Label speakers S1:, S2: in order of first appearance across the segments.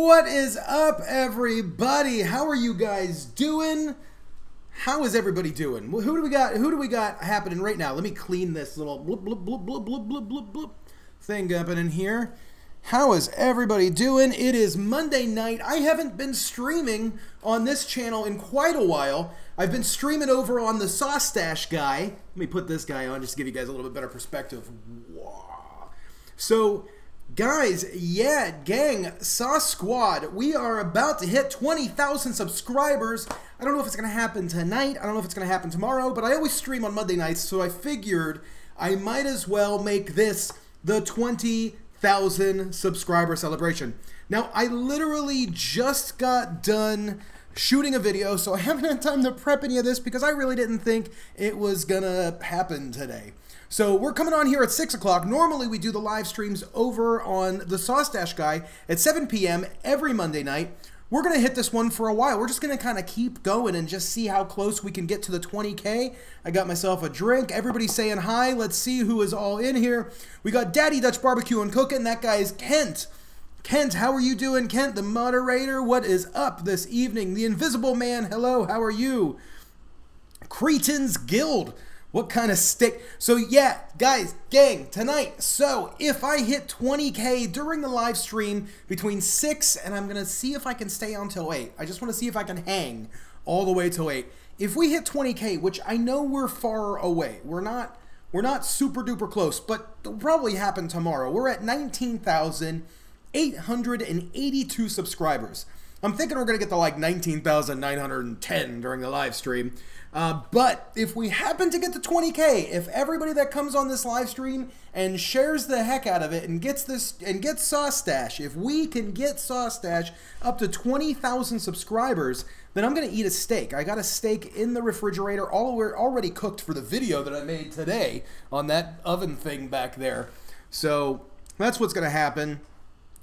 S1: What is up, everybody? How are you guys doing? How is everybody doing? Who do we got? Who do we got happening right now? Let me clean this little bloop, bloop, bloop, bloop, bloop, bloop, bloop, bloop thing up in here. How is everybody doing? It is Monday night. I haven't been streaming on this channel in quite a while. I've been streaming over on the SauceStache guy. Let me put this guy on just to give you guys a little bit better perspective. Wow. So, guys, yeah, gang, Sauce Squad, we are about to hit 20,000 subscribers. I don't know if it's going to happen tonight. I don't know if it's going to happen tomorrow, but I always stream on Monday nights, so I figured I might as well make this the 20,000 subscriber celebration. Now, I literally just got done shooting a video, so I haven't had time to prep any of this because I really didn't think it was going to happen today. So we're coming on here at 6 o'clock. Normally we do the live streams over on the SauceStache guy at 7 p.m. every Monday night. We're going to hit this one for a while. We're just going to kind of keep going and just see how close we can get to the 20K. I got myself a drink. Everybody's saying hi. Let's see who is all in here. We got Daddy Dutch Barbecue and Cooking. That guy is Kent. Kent, how are you doing, Kent, the moderator? What is up this evening? The Invisible Man, hello, how are you? Cretans Guild. What kind of stick? So yeah, guys, gang, tonight, so if I hit 20K during the live stream between 6 and I'm going to see if I can stay on till 8. I just want to see if I can hang all the way till 8. If we hit 20K, which I know we're far away, we're not super duper close, but it'll probably happen tomorrow. We're at 19,882 subscribers. I'm thinking we're going to get to like 19,910 during the live stream. But if we happen to get to 20K, if everybody that comes on this live stream and shares the heck out of it and gets SauceStache, if we can get SauceStache up to 20,000 subscribers, then I'm going to eat a steak. I got a steak in the refrigerator, already cooked for the video that I made today on that oven thing back there. So that's what's going to happen.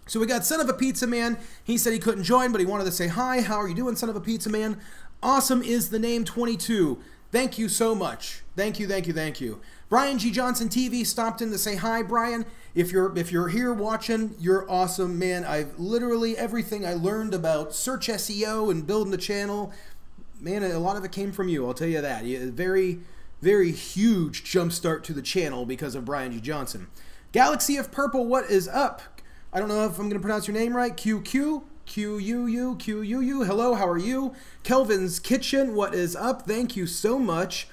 S1: So we got Son of a Pizza Man. He said he couldn't join, but he wanted to say hi. How are you doing, Son of a Pizza Man? Awesome is the name 22. Thank you so much. Thank you, thank you, thank you. Brian G. Johnson TV stopped in to say hi, Brian. If you're here watching, you're awesome, man. I've literally everything I learned about search SEO and building the channel, man, a lot of it came from you. I'll tell you that. Very, very huge jump start to the channel because of Brian G. Johnson. Galaxy of Purple, what is up? I don't know if I'm going to pronounce your name right. QQ, QUU, QUU. Hello, how are you? Kelvin's Kitchen, what is up? Thank you so much.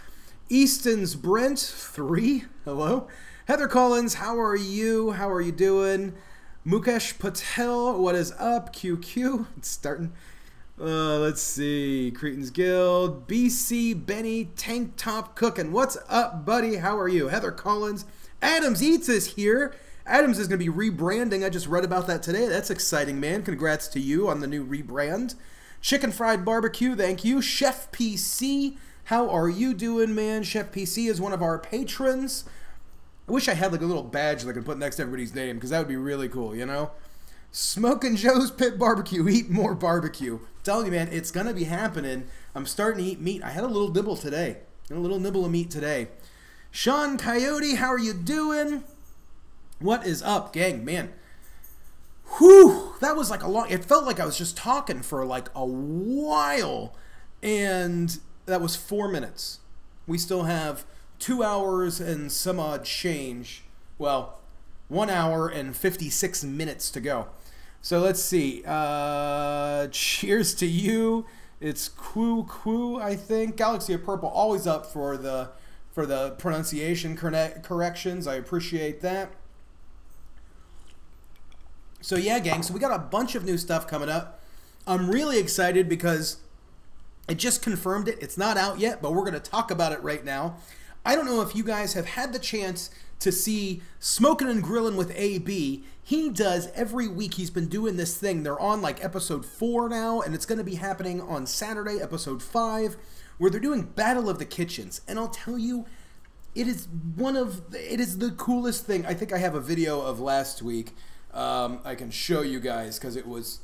S1: Easton's Brent, 3. Hello. Heather Collins, how are you? How are you doing? Mukesh Patel, what is up? QQ, it's starting. Let's see. Cretans Guild. BC Benny, Tank Top Cooking. What's up, buddy? How are you? Heather Collins. Adams Eats is here. Adams is going to be rebranding. I just read about that today. That's exciting, man. Congrats to you on the new rebrand. Chicken Fried Barbecue, thank you. Chef PC, how are you doing, man? Chef PC is one of our patrons. I wish I had like a little badge that I could put next to everybody's name because that would be really cool, you know? Smokin' Joe's Pit Barbecue, eat more barbecue. I'm telling you, man, it's going to be happening. I'm starting to eat meat. I had a little nibble today. A little nibble of meat today. Sean Coyote, how are you doing? What is up, gang? Man, whew, that was like a long, it felt like I was just talking for like a while, and that was 4 minutes. We still have 2 hours and some odd change. Well, 1 hour and 56 minutes to go. So let's see. Cheers to you. It's Quoo, I think. Galaxy of Purple, always up for the pronunciation corrections. I appreciate that. So yeah, gang, so we got a bunch of new stuff coming up. I'm really excited because I just confirmed it. It's not out yet, but we're going to talk about it right now. I don't know if you guys have had the chance to see Smokin' and Grillin' with AB. He does every week. He's been doing this thing. They're on like episode 4 now, and it's going to be happening on Saturday, episode 5, where they're doing Battle of the Kitchens. And I'll tell you, it is the coolest thing. I think I have a video of last week. I can show you guys because it was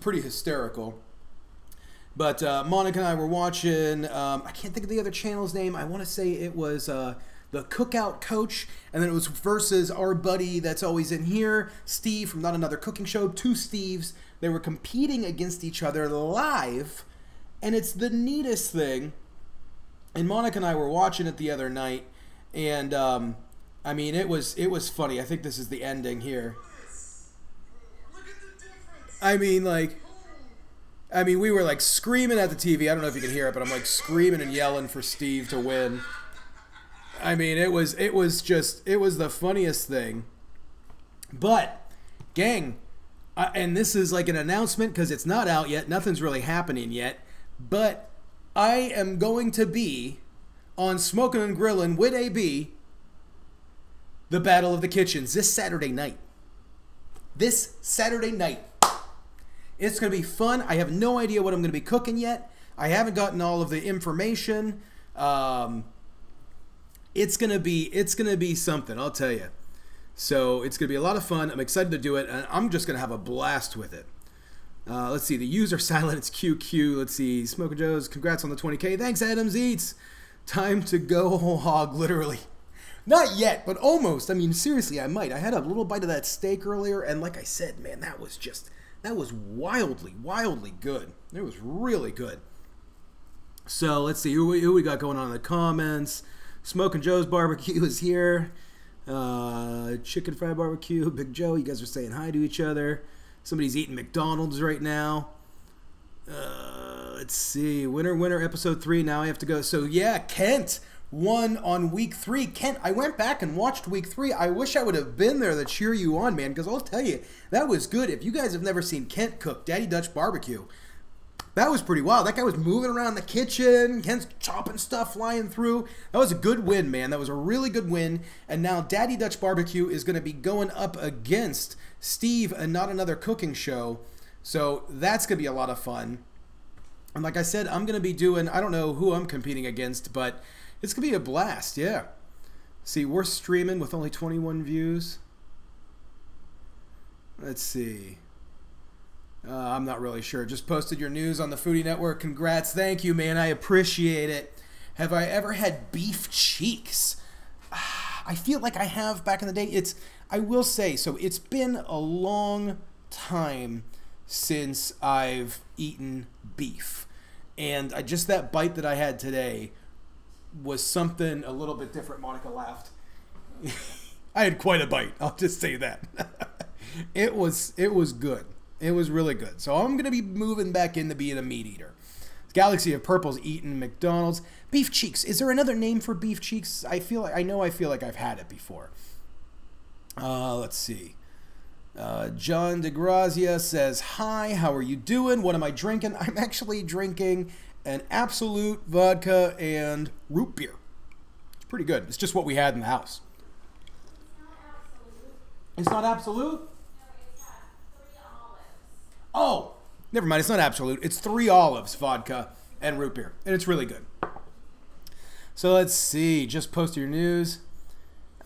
S1: pretty hysterical. But Monica and I were watching, I can't think of the other channel's name. I want to say it was the Cookout Coach, and then it was versus our buddy that's always in here, Steve from Not Another Cooking Show. Two Steves They were competing against each other live, and it's the neatest thing. And Monica and I were watching it the other night, and I mean, it was funny. I think this is the ending here. I mean, we were like screaming at the TV. I don't know if you can hear it, but I'm like screaming and yelling for Steve to win. I mean, it was the funniest thing. But, gang, and this is like an announcement because it's not out yet. Nothing's really happening yet. But I am going to be on Smoking and Grilling with AB, the Battle of the Kitchens, this Saturday night. This Saturday night. It's going to be fun. I have no idea what I'm going to be cooking yet. I haven't gotten all of the information. It's gonna be something, I'll tell you. So it's gonna be a lot of fun. I'm excited to do it, and I'm just gonna have a blast with it. Let's see, the user silent. It's QQ. Let's see, Smoker Joe's. Congrats on the 20K. Thanks, Adams Eats. Time to go whole hog, literally. Not yet, but almost. I mean, seriously, I might. I had a little bite of that steak earlier, and like I said, man, that was wildly, wildly good. It was really good. So let's see who we got going on in the comments. Smoking Joe's Barbecue is here. Chicken Fried Barbecue. Big Joe, you guys are saying hi to each other. Somebody's eating McDonald's right now. Let's see. Winner, episode 3. Now I have to go. So, yeah, Kent won on week 3. Kent, I went back and watched week 3. I wish I would have been there to cheer you on, man, because I'll tell you, that was good. If you guys have never seen Kent cook, Daddy Dutch Barbecue, that was pretty wild. That guy was moving around the kitchen. Kent's chopping stuff, flying through. That was a good win, man. That was a really good win. And now Daddy Dutch Barbecue is going to be going up against Steve and Not Another Cooking Show. So that's going to be a lot of fun. And like I said, I'm going to be doing, I don't know who I'm competing against, but it's going to be a blast, yeah. See, we're streaming with only 21 views. Let's see. I'm not really sure. Just posted your news on the Foodie Network. Congrats. Thank you, man. I appreciate it. Have I ever had beef cheeks? I feel like I have back in the day. I will say, so it's been a long time since I've eaten beef. And just that bite that I had today was something a little bit different. Monica laughed. I had quite a bite. I'll just say that. It was good. It was really good. So I'm going to be moving back into being a meat eater. Galaxy of Purple's eating McDonald's. Beef cheeks. Is there another name for beef cheeks? I feel like I've had it before. Let's see. John DeGrazia says, hi, how are you doing? What am I drinking? I'm actually drinking an Absolute vodka and root beer. It's pretty good. It's just what we had in the house. It's not Absolute? Oh, never mind. It's not Absolute. It's 3 Olives vodka and root beer, and it's really good. So let's see. Just post your news.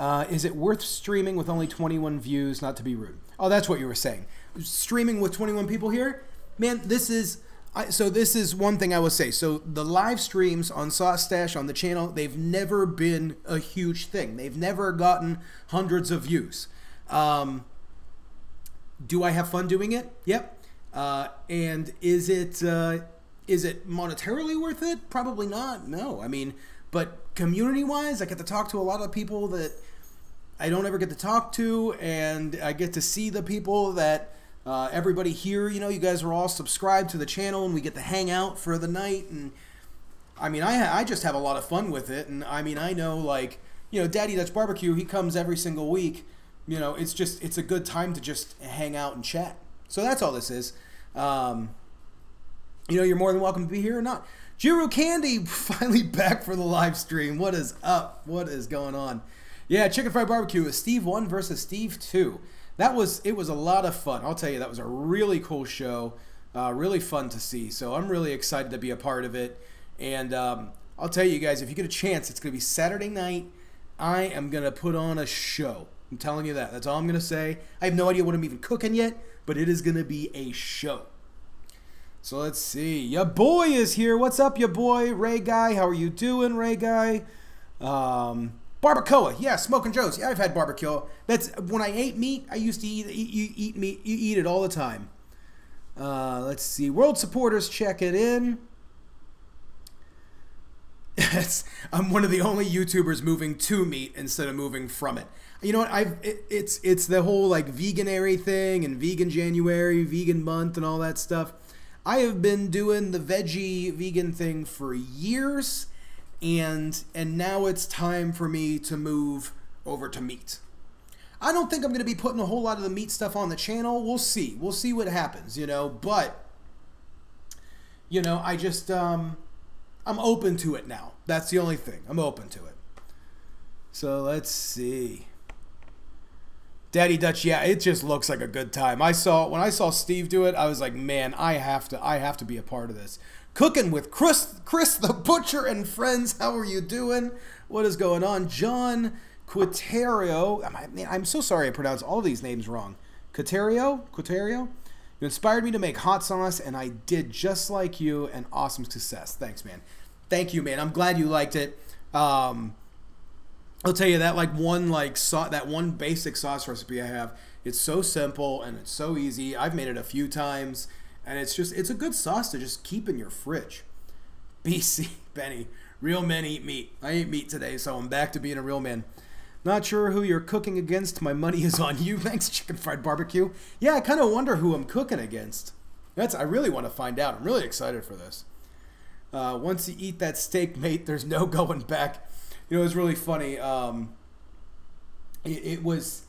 S1: Is it worth streaming with only 21 views? Not to be rude. Oh, that's what you were saying. Streaming with 21 people here, man. This is one thing I will say. So the live streams on SauceStache on the channel, they've never been a huge thing. They've never gotten hundreds of views. Do I have fun doing it? Yep. And is it monetarily worth it? Probably not. No. I mean, but community-wise, I get to talk to a lot of people that I don't ever get to talk to, and I get to see the people that everybody here, you guys are all subscribed to the channel, and we get to hang out for the night, and I mean, I just have a lot of fun with it, and I mean, I know, like, Daddy Dutch Barbecue, he comes every single week, it's a good time to just hang out and chat. So that's all this is. You're more than welcome to be here or not. Jiru Candy, finally back for the live stream. What is up? What is going on? Yeah, Chicken Fried Barbecue is Steve 1 versus Steve 2. It was a lot of fun. I'll tell you, that was a really cool show. Really fun to see. So I'm really excited to be a part of it. And I'll tell you guys, if you get a chance, it's going to be Saturday night. I am going to put on a show. I'm telling you that. That's all I'm going to say. I have no idea what I'm even cooking yet, but it is going to be a show. So let's see. Ya boy is here. What's up, ya boy? Ray Guy. How are you doing, Ray Guy? Barbacoa. Yeah, Smoking Joe's. Yeah, I've had barbacoa. That's when I ate meat. I used to eat meat. You eat it all the time. Let's see. World supporters check it in. I'm one of the only YouTubers moving to meat instead of moving from it. You know what? It's the whole like veganary thing and vegan January, vegan month, and all that stuff. I have been doing the veggie vegan thing for years, and now it's time for me to move over to meat. I don't think I'm going to be putting a whole lot of the meat stuff on the channel. We'll see. We'll see what happens, you know. But, you know, I just, I'm open to it now. That's the only thing. I'm open to it. So let's see. Daddy Dutch, yeah, it just looks like a good time. When I saw Steve do it, I was like, man, I have to be a part of this. Cooking with Chris the Butcher and friends. How are you doing? What is going on? John Quiterio. I'm so sorry I pronounced all these names wrong. Quiterio? You inspired me to make hot sauce, and I did just like you, and awesome success. Thanks, man. Thank you, man. I'm glad you liked it. I'll tell you that that one basic sauce recipe I have, it's so simple and it's so easy. I've made it a few times, and it's a good sauce to just keep in your fridge. BC, Benny, real men eat meat. I ate meat today, so I'm back to being a real man. Not sure who you're cooking against. My money is on you. Thanks, Chicken Fried Barbecue. Yeah, I kind of wonder who I'm cooking against. I really want to find out. I'm really excited for this. Once you eat that steak, mate, there's no going back. You know, it was really funny. It was,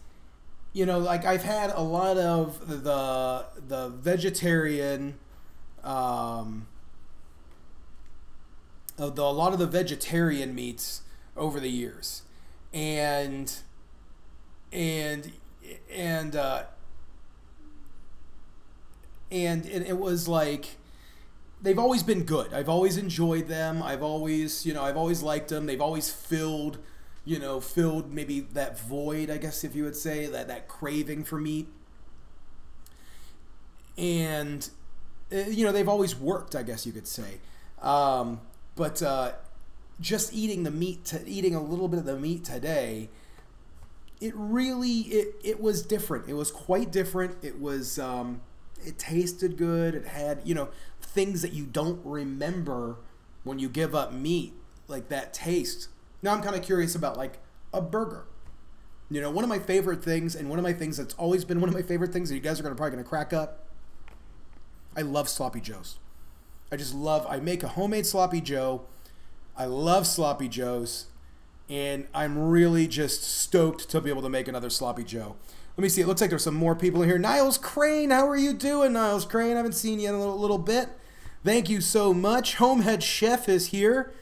S1: you know, like I've had a lot of the vegetarian, a lot of the vegetarian meats over the years. And it was like, they've always been good. I've always enjoyed them. I've always liked them. They've always filled maybe that void, I guess, if you would say, that craving for meat. And, you know, they've always worked, I guess you could say. But just eating eating a little bit of the meat today, it was different. It was quite different. It was, it tasted good. It had, you know, things that you don't remember when you give up meat, like that taste. Now I'm kind of curious about like a burger. You know, one of my favorite things, and one of my things that's always been one of my favorite things that you guys are probably going to crack up, I love sloppy joes. I make a homemade sloppy joe. I love sloppy joes, and I'm really just stoked to be able to make another sloppy joe. Let me see. It looks like there's some more people in here. Niles Crane, how are you doing, Niles Crane? I haven't seen you in a little bit. Thank you so much. Homehead Chef is here.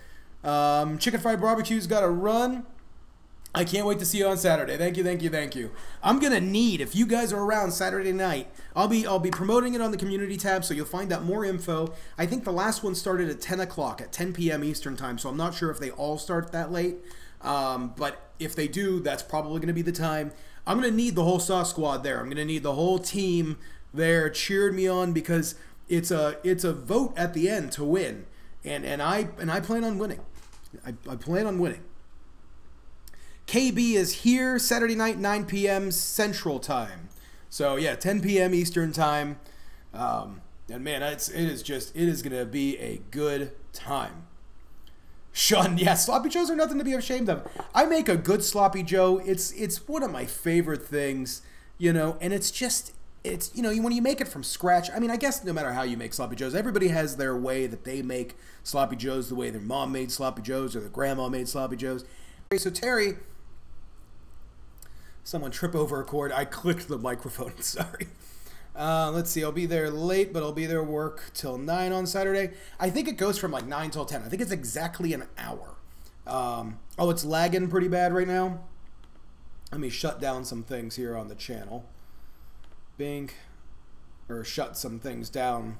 S1: Chicken Fried Barbecue's got a run. I can't wait to see you on Saturday. Thank you, thank you, thank you. I'm gonna need, if you guys are around Saturday night, I'll be promoting it on the community tab, so you'll find out more info. I think the last one started at 10 o'clock, at 10 p.m. Eastern time, so I'm not sure if they all start that late. But if they do, that's probably gonna be the time. I'm gonna need the whole Sauce Squad there. I'm gonna need the whole team there cheering me on, because it's a vote at the end to win, and I plan on winning. I plan on winning. KB is here Saturday night, 9 p.m. Central Time. So yeah, 10 p.m. Eastern Time. And man, it is gonna be a good time. Sean, yeah, sloppy joes are nothing to be ashamed of. I make a good sloppy joe. It's one of my favorite things, you know, and it's you know, when you make it from scratch. I mean, I guess no matter how you make sloppy joes, everybody has their way that they make sloppy joes, the way their mom made sloppy joes or their grandma made sloppy joes. So Terry, someone trip over a cord. I clicked the microphone, sorry. Let's see, I'll be there late, but I'll be there work till 9 on Saturday. I think it goes from like 9 till 10. I think it's exactly an hour. Oh, it's lagging pretty bad right now. Let me shut down some things here on the channel. Bing. Or shut some things down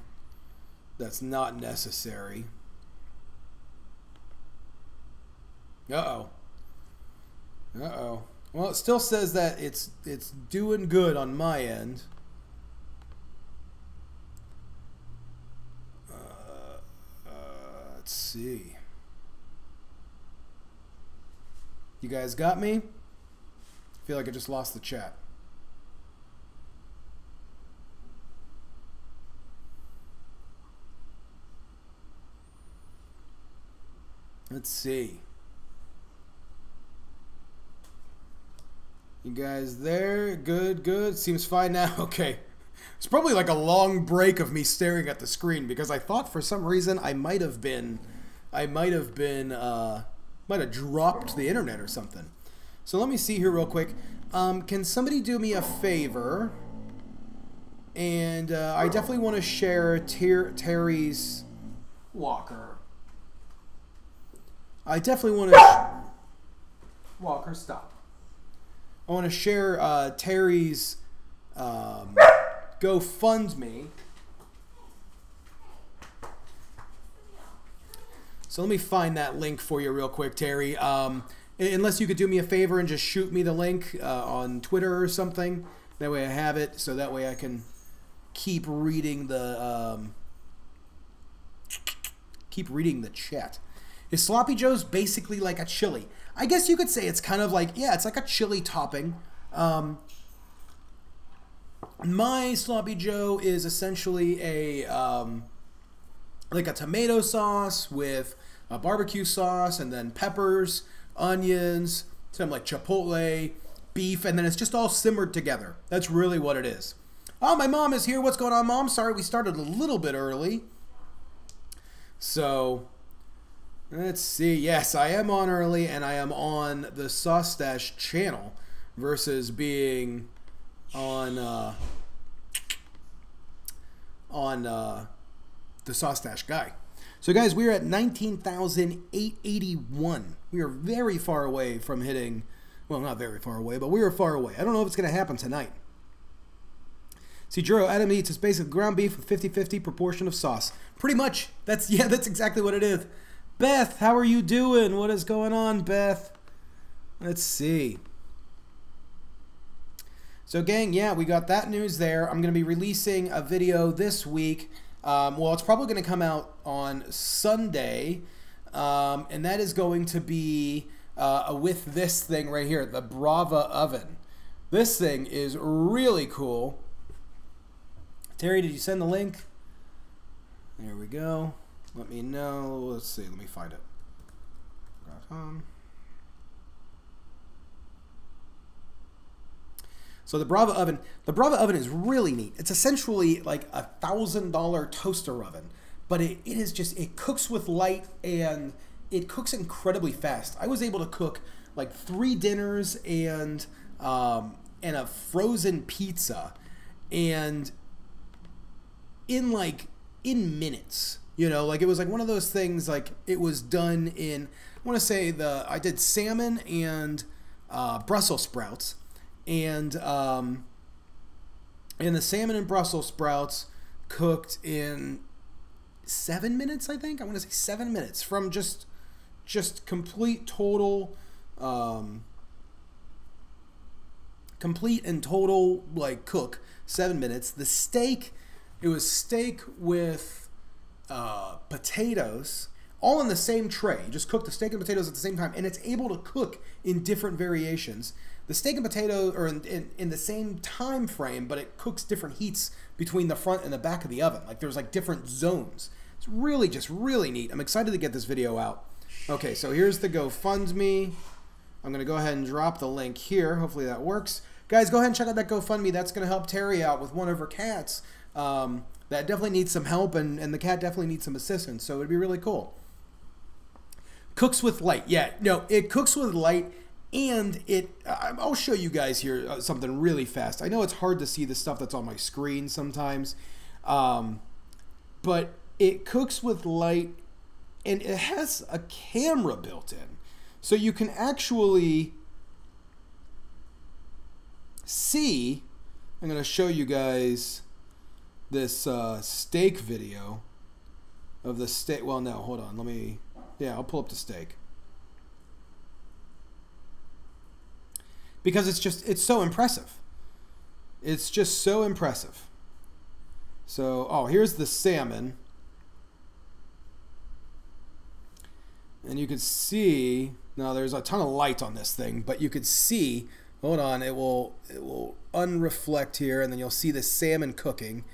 S1: that's not necessary. Uh-oh. Uh-oh. Well, it still says that it's doing good on my end. Let's see. You guys got me? I feel like I just lost the chat. Let's see. You guys there? Good, good. Seems fine now. Okay. It's probably like a long break of me staring at the screen because I thought for some reason I might have dropped the internet or something. So let me see here real quick. Can somebody do me a favor? And I definitely want to share Terry's Walker. I definitely want to Walker, stop. I want to share Terry's GoFundMe. So let me find that link for you real quick, Terry. Unless you could do me a favor and just shoot me the link on Twitter or something. That way I have it, so that way I can keep reading the chat. Is Sloppy Joe's basically like a chili? I guess you could say it's kind of like, yeah, it's like a chili topping. My Sloppy Joe is essentially a like a tomato sauce with a barbecue sauce and then peppers, onions, some like chipotle, beef, and then it's just all simmered together. That's really what it is. Oh, my mom is here. What's going on, Mom? Sorry we started a little bit early. So, let's see. Yes, I am on early, and I am on the SauceStache channel versus being on the SauceStache guy. So, guys, we are at 19,881. We are very far away from hitting, well, not very far away, but we are far away. I don't know if it's going to happen tonight. See, Juro, Adam eats is basically ground beef with 50-50 proportion of sauce. Pretty much. That's exactly what it is. Beth, how are you doing? What is going on, Beth? Let's see. So, gang, yeah, we got that news there. I'm going to be releasing a video this week. Well, it's probably going to come out on Sunday, and that is going to be with this thing right here, the Brava oven. This thing is really cool. Terry, did you send the link? There we go. Let me know. Let's see. Let me find it. So the Brava oven is really neat. It's essentially like $1,000 toaster oven, but it cooks with light and it cooks incredibly fast. I was able to cook like 3 dinners and a frozen pizza, and in minutes, you know, like it was like one of those things, like it was done in, I want to say I did salmon and Brussels sprouts, and the salmon and Brussels sprouts cooked in 7 minutes, I think. I want to say 7 minutes from just complete and total like cook, 7 minutes. The steak, it was steak with potatoes, all in the same tray. You just cook the steak and potatoes at the same time, and it's able to cook in different variations. The steak and potatoes are in the same time frame, but it cooks different heats between the front and the back of the oven. Like there's like different zones. It's really just really neat. I'm excited to get this video out. Okay, so here's the GoFundMe. I'm going to go ahead and drop the link here. Hopefully that works. Guys, go ahead and check out that GoFundMe. That's going to help Terry out with one of her cats. That definitely needs some help, and the cat definitely needs some assistance, so it'd be really cool. Cooks with light. Yeah, no, it cooks with light, and I'll show you guys here something really fast. I know it's hard to see the stuff that's on my screen sometimes, but it cooks with light, and it has a camera built in, so you can actually see. I'm going to show you guys this steak video of the steak. Well, no, hold on. Yeah, I'll pull up the steak. Because it's so impressive. It's just so impressive. So, oh, here's the salmon. And you can see, now there's a ton of light on this thing, but you could see, hold on, it will unreflect here, and then you'll see the salmon cooking.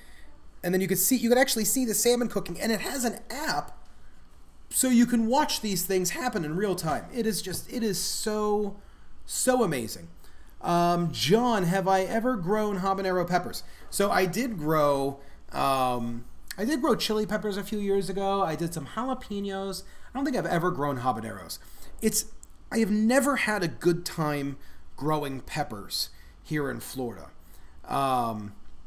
S1: And then you could actually see the salmon cooking, and it has an app so you can watch these things happen in real time. It is so amazing. John, have I ever grown habanero peppers? So I did grow chili peppers a few years ago. I did some jalapenos. I don't think I've ever grown habaneros. I have never had a good time growing peppers here in Florida.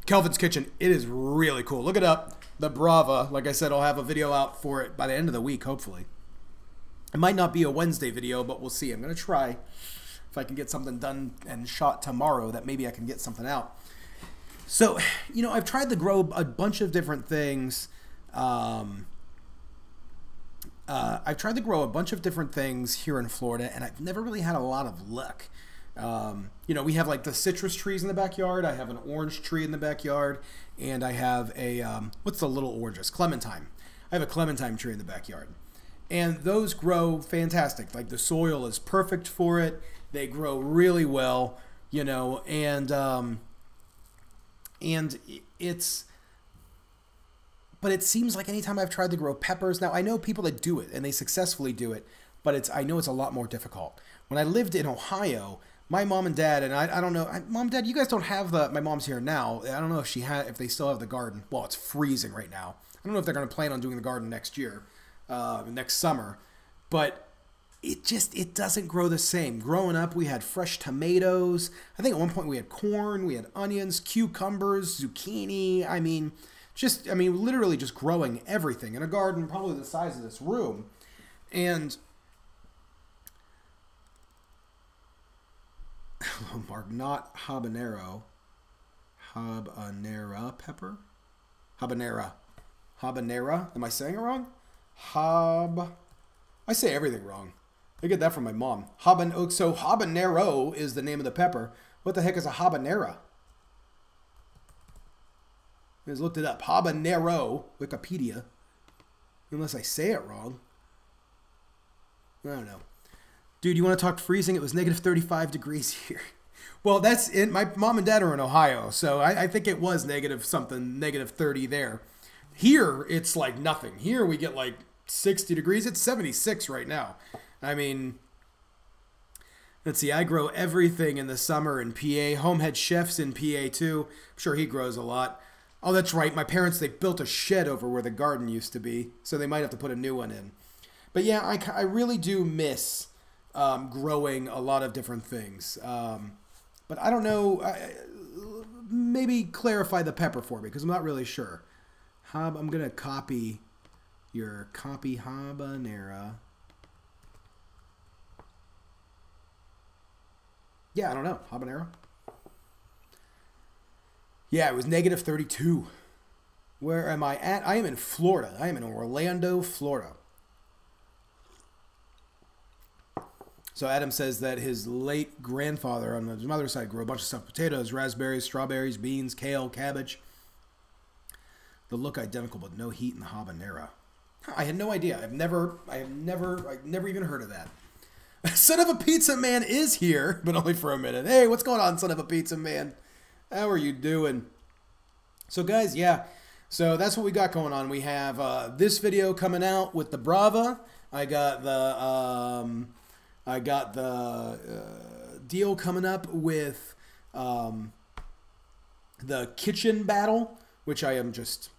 S1: Kelvin's Kitchen, it is really cool. Look it up. The Brava. Like I said, I'll have a video out for it by the end of the week, hopefully. It might not be a Wednesday video, but we'll see. I'm going to try. If I can get something done and shot tomorrow, that maybe I can get something out. So, you know, I've tried to grow a bunch of different things. I've tried to grow a bunch of different things here in Florida, and I've never really had a lot of luck. You know, we have like the citrus trees in the backyard. I have an orange tree in the backyard, and I have a, what's the little oranges? Clementine. I have a clementine tree in the backyard. And those grow fantastic. Like the soil is perfect for it. They grow really well, you know, and but it seems like anytime I've tried to grow peppers, now I know people that do it and they successfully do it, but I know it's a lot more difficult. When I lived in Ohio, my mom and dad, and I don't know, mom and dad, you guys don't have my mom's here now. I don't know if they still have the garden. Well, it's freezing right now. I don't know if they're going to plan on doing the garden next year, next summer, but it doesn't grow the same. Growing up, we had fresh tomatoes. I think at one point we had corn, we had onions, cucumbers, zucchini. I mean, literally just growing everything in a garden probably the size of this room. And Mark, not habanero. Habanera pepper? Habanera. Am I saying it wrong? I say everything wrong. I get that from my mom. So habanero is the name of the pepper. What the heck is a habanera? I just looked it up. Habanero, Wikipedia. Unless I say it wrong. I don't know. Dude, you want to talk freezing? It was negative 35 degrees here. Well, that's it. My mom and dad are in Ohio, so I think it was negative 30 there. Here, it's like nothing. Here, we get like 60 degrees. It's 76 right now. I mean, let's see. I grow everything in the summer in PA. Homehead Chef's in PA too. I'm sure he grows a lot. Oh, that's right. My parents, they built a shed over where the garden used to be, so they might have to put a new one in. But yeah, I really do miss growing a lot of different things. But I don't know. Maybe clarify the pepper for me because I'm not really sure. I'm going to copy habanera. Yeah, I don't know. Habanero? Yeah, it was negative 32. Where am I at? I am in Florida. I am in Orlando, Florida. So Adam says that his late grandfather on his mother's side grew a bunch of stuff: potatoes, raspberries, strawberries, beans, kale, cabbage. The look identical, but no heat in the habanera. I had no idea. I've never even heard of that. Son of a Pizza Man is here, but only for a minute. Hey, what's going on, Son of a Pizza Man? How are you doing? So guys, yeah. So that's what we got going on. We have this video coming out with the Brava. I got the deal coming up with the kitchen battle, which I am just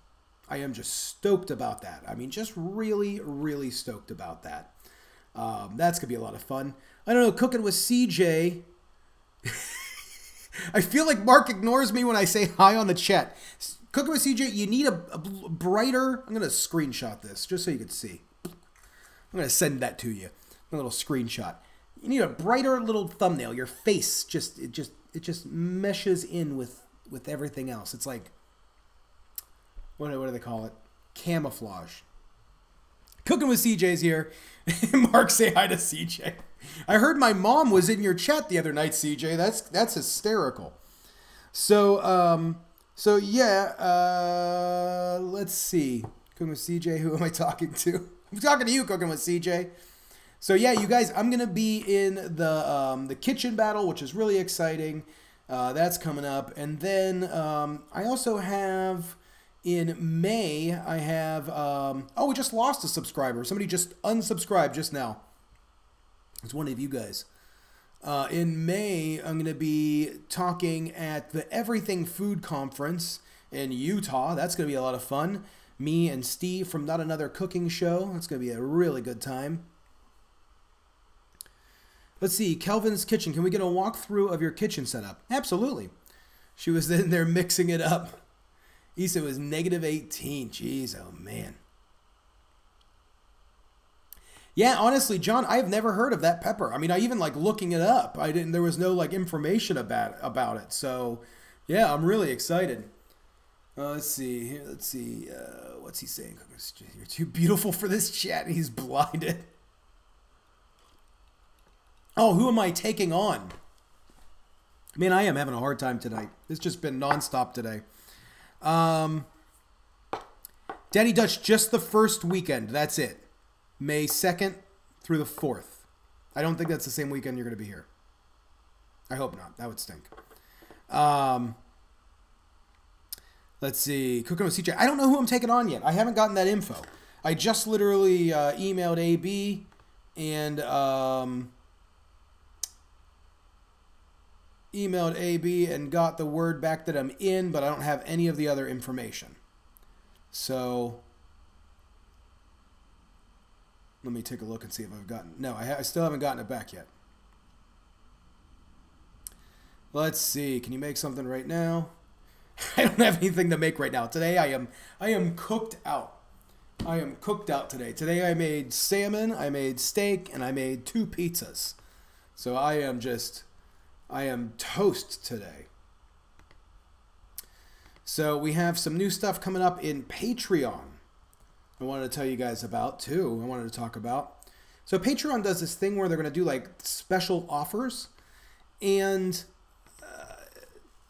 S1: stoked about that. I mean, just really, really stoked about that. That's gonna be a lot of fun. I don't know, cooking with CJ. I feel like Mark ignores me when I say hi on the chat. Cooking with CJ, you need a brighter. I'm gonna screenshot this just so you can see. I'm gonna send that to you. A little screenshot. You need a brighter little thumbnail. Your face it just meshes in with everything else. It's like, what do they call it? Camouflage. Cooking with CJ's here. Mark, say hi to CJ. I heard my mom was in your chat the other night, CJ. That's hysterical. So yeah. Let's see. Cooking with CJ. Who am I talking to? I'm talking to you, Cooking with CJ. So yeah, you guys, I'm gonna be in the kitchen battle, which is really exciting. That's coming up, and then I also have In May, I have... oh, we just lost a subscriber. Somebody just unsubscribed just now. It's one of you guys. In May, I'm going to be talking at the Everything Food Conference in Utah. That's going to be a lot of fun. Me and Steve from Not Another Cooking Show. That's going to be a really good time. Let's see. Kelvin's Kitchen. Can we get a walkthrough of your kitchen setup? Absolutely. She was in there mixing it up. Issa was -18. Jeez, oh man. Yeah, honestly, John, I've never heard of that pepper. I mean, I even like looking it up. There was no like information about it. So, yeah, I'm really excited. Let's see here. Let's see. What's he saying? You're too beautiful for this chat. He's blinded. Oh, who am I taking on? Man, I am having a hard time tonight. It's just been nonstop today. Daddy Dutch, just the first weekend. That's it. May 2nd through the 4th. I don't think that's the same weekend you're going to be here. I hope not. That would stink. Let's see. Cooking with CJ. I don't know who I'm taking on yet. I haven't gotten that info. I just literally emailed AB and got the word back that I'm in, but I don't have any of the other information. So let me take a look and see if I've gotten... No, I still haven't gotten it back yet. Let's see. Can you make something right now? I don't have anything to make right now. Today I am cooked out. I am cooked out today. Today I made salmon, I made steak, and I made 2 pizzas. So I am toast today. So we have some new stuff coming up in Patreon. I wanted to tell you guys about too. I wanted to talk about. So Patreon does this thing where they're going to do like special offers, and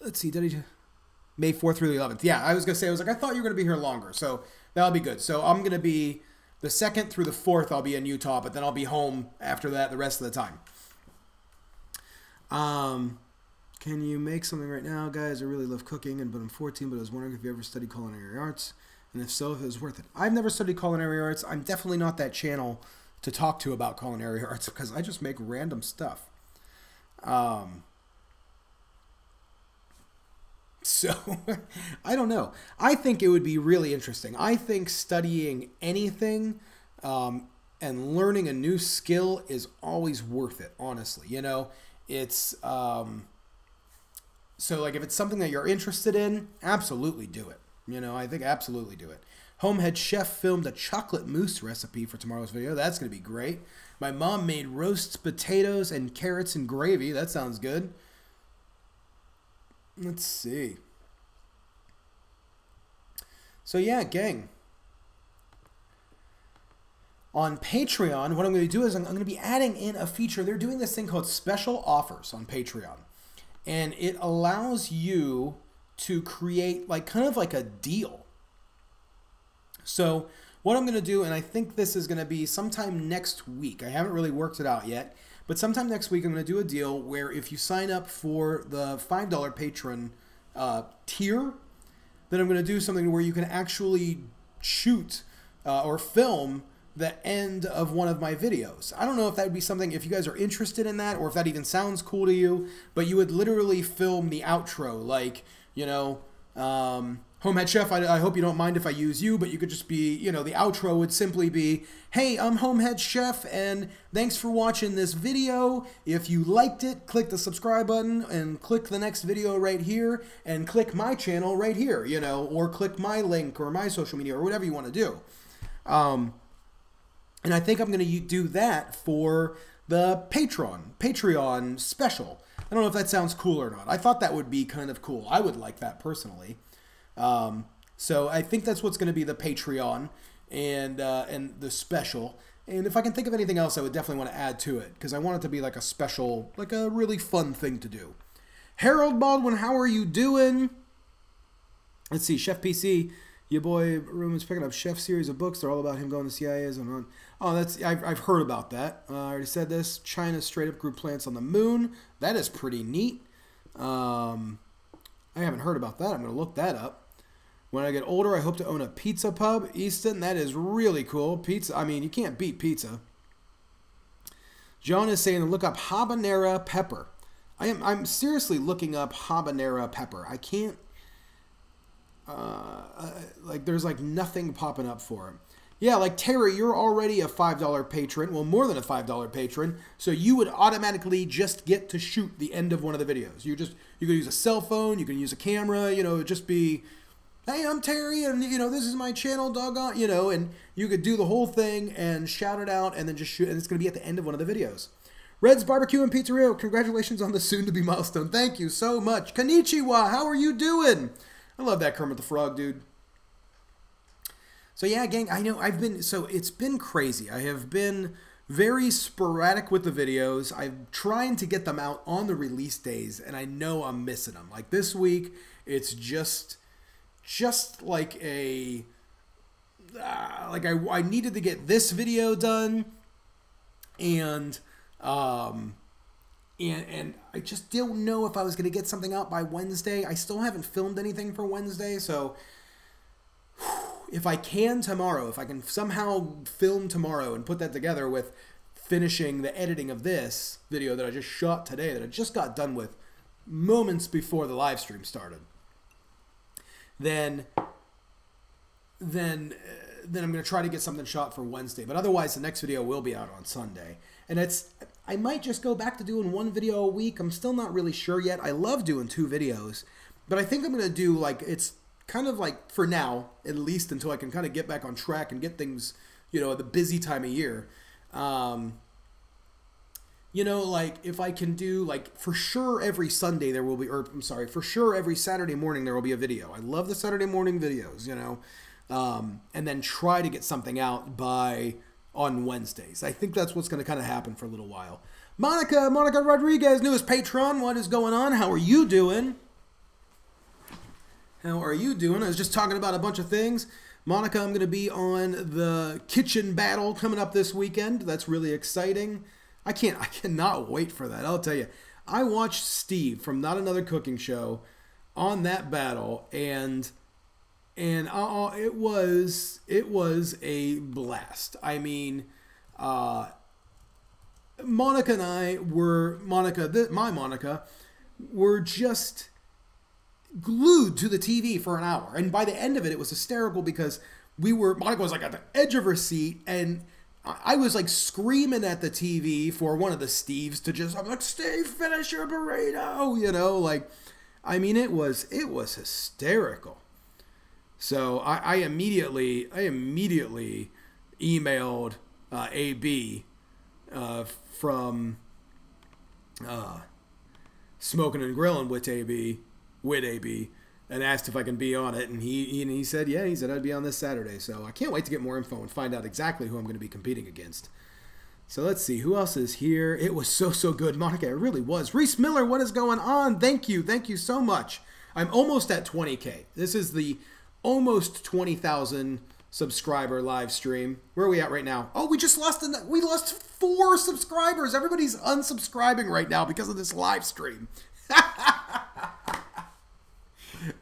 S1: let's see, May 4th through the 11th. Yeah, I was going to say, I thought you were going to be here longer, so that'll be good. So I'm going to be the 2nd through the 4th. I'll be in Utah, but then I'll be home after that the rest of the time. Can you make something right now, guys? I really love cooking, but I'm 14, but I was wondering if you ever studied culinary arts. And if so, if it was worth it. I've never studied culinary arts. I'm definitely not that channel to talk to about culinary arts because I just make random stuff. So, I don't know. I think it would be really interesting. I think studying anything and learning a new skill is always worth it, honestly. You know, it's... so, like, if it's something that you're interested in, absolutely do it. You know, I think absolutely do it. Homehead Chef filmed a chocolate mousse recipe for tomorrow's video. That's going to be great. My mom made roast potatoes and carrots and gravy. That sounds good. Let's see. So, yeah, gang. On Patreon, what I'm going to do is I'm going to be adding in a feature. They're doing this thing called special offers on Patreon. And it allows you to create like kind of like a deal. So what I'm going to do, and I think this is going to be sometime next week. I haven't really worked it out yet, but sometime next week I'm going to do a deal where if you sign up for the $5 patron tier, then I'm going to do something where you can actually shoot or film the end of one of my videos. I don't know if that would be something, if you guys are interested in that, or if that even sounds cool to you, but you would literally film the outro, like, you know, Homehead Chef, I hope you don't mind if I use you, but you could just be, you know, the outro would simply be, hey, I'm Homehead Chef, and thanks for watching this video. If you liked it, click the subscribe button, and click the next video right here, and click my channel right here, you know, or click my link, or my social media, or whatever you want to do. And I think I'm going to do that for the Patreon special. I don't know if that sounds cool or not. I thought that would be kind of cool. I would like that personally. So I think that's what's going to be the Patreon and the special. And if I can think of anything else, I would definitely want to add to it because I want it to be like a special, like a really fun thing to do. Harold Baldwin, how are you doing? Let's see, Chef PC. Your boy Ruben's picking up Chef series of books. They're all about him going to CIAs and on. Oh, I've heard about that. I already said this. China straight up grew plants on the moon. That is pretty neat. I haven't heard about that. I'm going to look that up. When I get older, I hope to own a pizza pub. Easton, that is really cool. Pizza, I mean, you can't beat pizza. John is saying to look up habanero pepper. I'm seriously looking up habanero pepper. I can't, like, there's like nothing popping up for it. Yeah, like Terry, you're already a $5 patron. Well, more than a $5 patron. So you would automatically just get to shoot the end of one of the videos. You could use a cell phone, you can use a camera, you know, just be, hey, I'm Terry, and, you know, this is my channel, doggone, you know, and you could do the whole thing and shout it out and then just shoot, and it's going to be at the end of one of the videos. Red's Barbecue and Pizzeria, congratulations on the soon-to-be milestone. Thank you so much. Konnichiwa, how are you doing? I love that Kermit the Frog, dude. So yeah, gang, I know it's been crazy. I have been very sporadic with the videos. I'm trying to get them out on the release days, and I know I'm missing them. Like this week, it's just like a, I needed to get this video done, and I just don't know if I was going to get something out by Wednesday. I still haven't filmed anything for Wednesday, so if I can tomorrow, if I can somehow film tomorrow and put that together with finishing the editing of this video that I just shot today, that I just got done with moments before the live stream started, then I'm going to try to get something shot for Wednesday. But otherwise, the next video will be out on Sunday. And I might just go back to doing one video a week. I'm still not really sure yet. I love doing 2 videos. But I think I'm going to do, like, it's kind of like, for now, at least until I can kind of get back on track and get things, you know, at the busy time of year. You know, like, if I can do, like, for sure every Sunday there will be, or I'm sorry, for sure every Saturday morning there will be a video. I love the Saturday morning videos, you know, and then try to get something out on Wednesdays. I think that's what's going to kind of happen for a little while. Monica Rodriguez, newest patron, what is going on? How are you doing? How are you doing? I was just talking about a bunch of things. Monica, I'm going to be on the kitchen battle coming up this weekend. That's really exciting. I cannot wait for that. I'll tell you. I watched Steve from Not Another Cooking Show on that battle, and it was a blast. I mean, Monica and I were my Monica were just glued to the TV for an hour, and by the end of it, it was hysterical because Monica was like at the edge of her seat, and I was like screaming at the TV for one of the Steves to I'm like, Steve, finish your burrito, you know, like, I mean, it was hysterical. So I immediately emailed AB from Smoking and Grilling with AB, and asked if I can be on it, and he said, yeah, he said I'd be on this Saturday. So I can't wait to get more info and find out exactly who I'm going to be competing against. So let's see, who else is here? It was so good, Monica, it really was. Reese Miller, what is going on? Thank you so much. I'm almost at 20K. This is the almost 20,000 subscriber live stream. Where are we at right now? Oh, we lost 4 subscribers. Everybody's unsubscribing right now because of this live stream.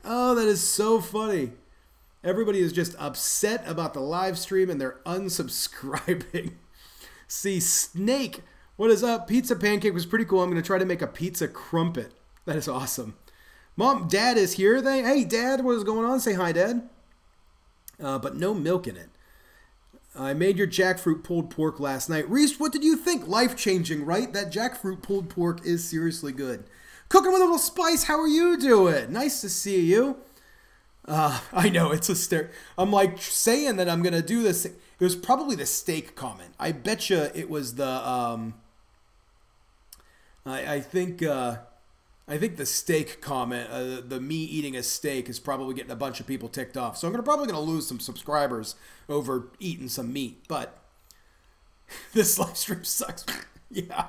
S1: Oh, that is so funny. Everybody is just upset about the live stream and they're unsubscribing. See, Snake, what is up? Pizza pancake was pretty cool. I'm going to try to make a pizza crumpet. That is awesome. Mom, Dad is here. Hey, Dad, what is going on? Say hi, Dad. But no milk in it. I made your jackfruit pulled pork last night. Reese, what did you think? Life-changing, right? That jackfruit pulled pork is seriously good. Cooking with a little spice, how are you doing? Nice to see you. I know, it's hysterical. I'm like saying that I'm going to do this. It was probably the steak comment. I bet you it was the, I think the steak comment, the me eating a steak is probably getting a bunch of people ticked off. So I'm probably going to lose some subscribers over eating some meat. But this live stream sucks. Yeah.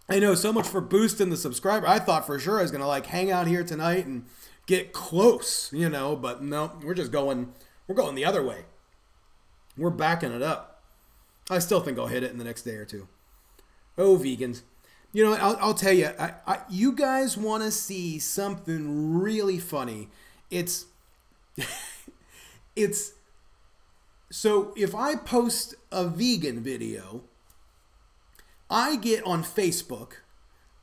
S1: I know, so much for boosting the subscriber. I thought for sure I was going to like hang out here tonight and get close, you know, but no, we're going the other way. We're backing it up. I still think I'll hit it in the next day or two. Oh, vegans. You know, I'll tell you, you guys want to see something really funny. It's, it's, so if I post a vegan video, I get on Facebook,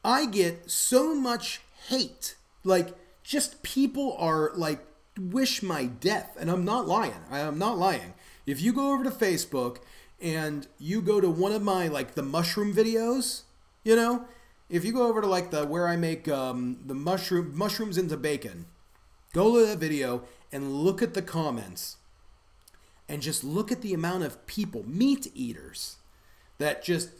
S1: I get so much hate. Like, just people are like, wish my death. And I'm not lying. I am not lying. If you go over to Facebook and you go to one of my, like, the mushroom videos, you know, if you go over to like the where I make the mushrooms into bacon, go to that video and look at the comments, and just look at the amount of people, meat eaters, that just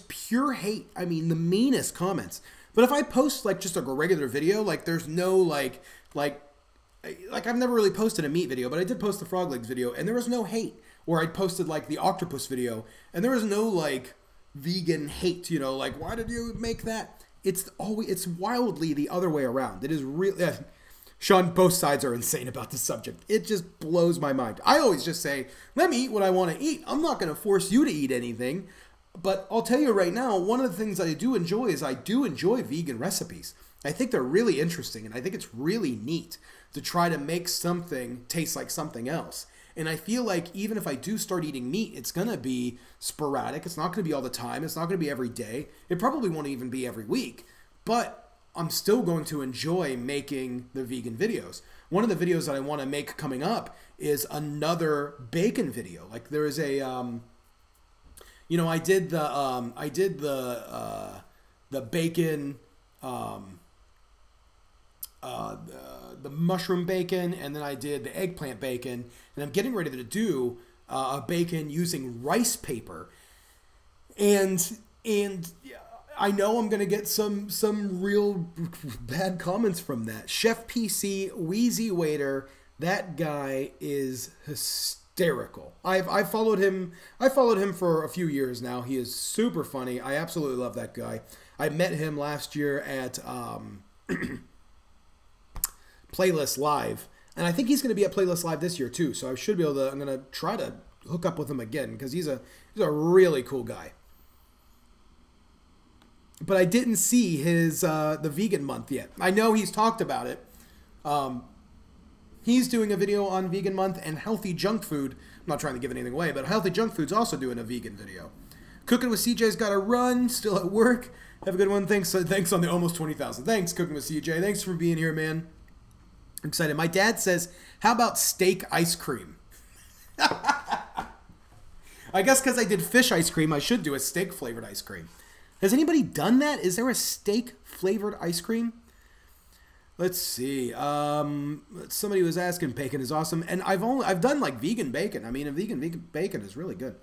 S1: pure hate. I mean, the meanest comments. But if I post like just like a regular video, like there's no like I've never really posted a meat video, but I did post the frog legs video, and there was no hate. Or I posted like the octopus video, and there was no like vegan hate, you know, like, why did you make that? It's wildly the other way around. It is really, Sean, both sides are insane about this subject. It just blows my mind. I always just say, let me eat what I want to eat. I'm not going to force you to eat anything. But I'll tell you right now, one of the things I do enjoy is I do enjoy vegan recipes. I think they're really interesting, and I think it's really neat to try to make something taste like something else. And I feel like even if I do start eating meat, it's going to be sporadic. It's not going to be all the time. It's not going to be every day. It probably won't even be every week. But I'm still going to enjoy making the vegan videos. One of the videos that I want to make coming up is another bacon video. Like there is a, you know, I did the bacon, the mushroom bacon, and then I did the eggplant bacon, and I'm getting ready to do a bacon using rice paper, and I know I'm gonna get some real bad comments from that. Chef PC, Wheezy Waiter, that guy is hysterical. I followed him for a few years now. He is super funny. I absolutely love that guy. I met him last year at Playlist Live, and I think he's going to be at Playlist Live this year too, so I should be able to, I'm going to try to hook up with him again, because he's a really cool guy. But I didn't see his the vegan month yet. I know he's talked about it. He's doing a video on vegan month and healthy junk food. I'm not trying to give anything away, but healthy junk food's also doing a vegan video. Cooking with CJ's got to run, still at work. Have a good one. Thanks on the almost 20,000. Thanks, Cooking with CJ. Thanks for being here, man. I'm excited. My dad says, how about steak ice cream? I guess because I did fish ice cream, I should do a steak flavored ice cream. Has anybody done that? Is there a steak flavored ice cream? Let's see. Somebody was asking, bacon is awesome, and I've done like vegan bacon. I mean, vegan bacon is really good.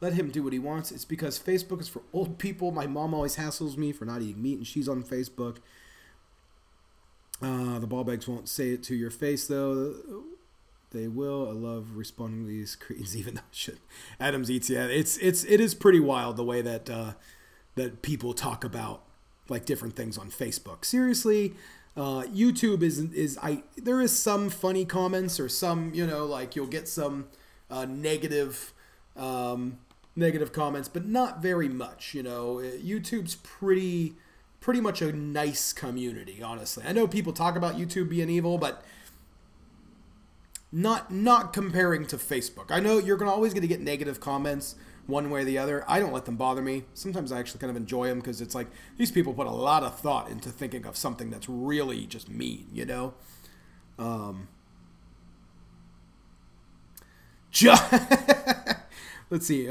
S1: Let him do what he wants. It's because Facebook is for old people. My mom always hassles me for not eating meat, and she's on Facebook. The ball bags won't say it to your face, though. They will. I love responding to these creeds, even though shit. Adams eats. Yeah, it is pretty wild the way that that people talk about like different things on Facebook. Seriously, YouTube there is some funny comments or some, you know, like you'll get some negative comments, but not very much. You know, YouTube's pretty much a nice community, honestly. I know people talk about YouTube being evil, but not comparing to Facebook. I know you're always going to get negative comments one way or the other. I don't let them bother me. Sometimes I actually kind of enjoy them because it's like these people put a lot of thought into thinking of something that's really just mean, you know? Let's see.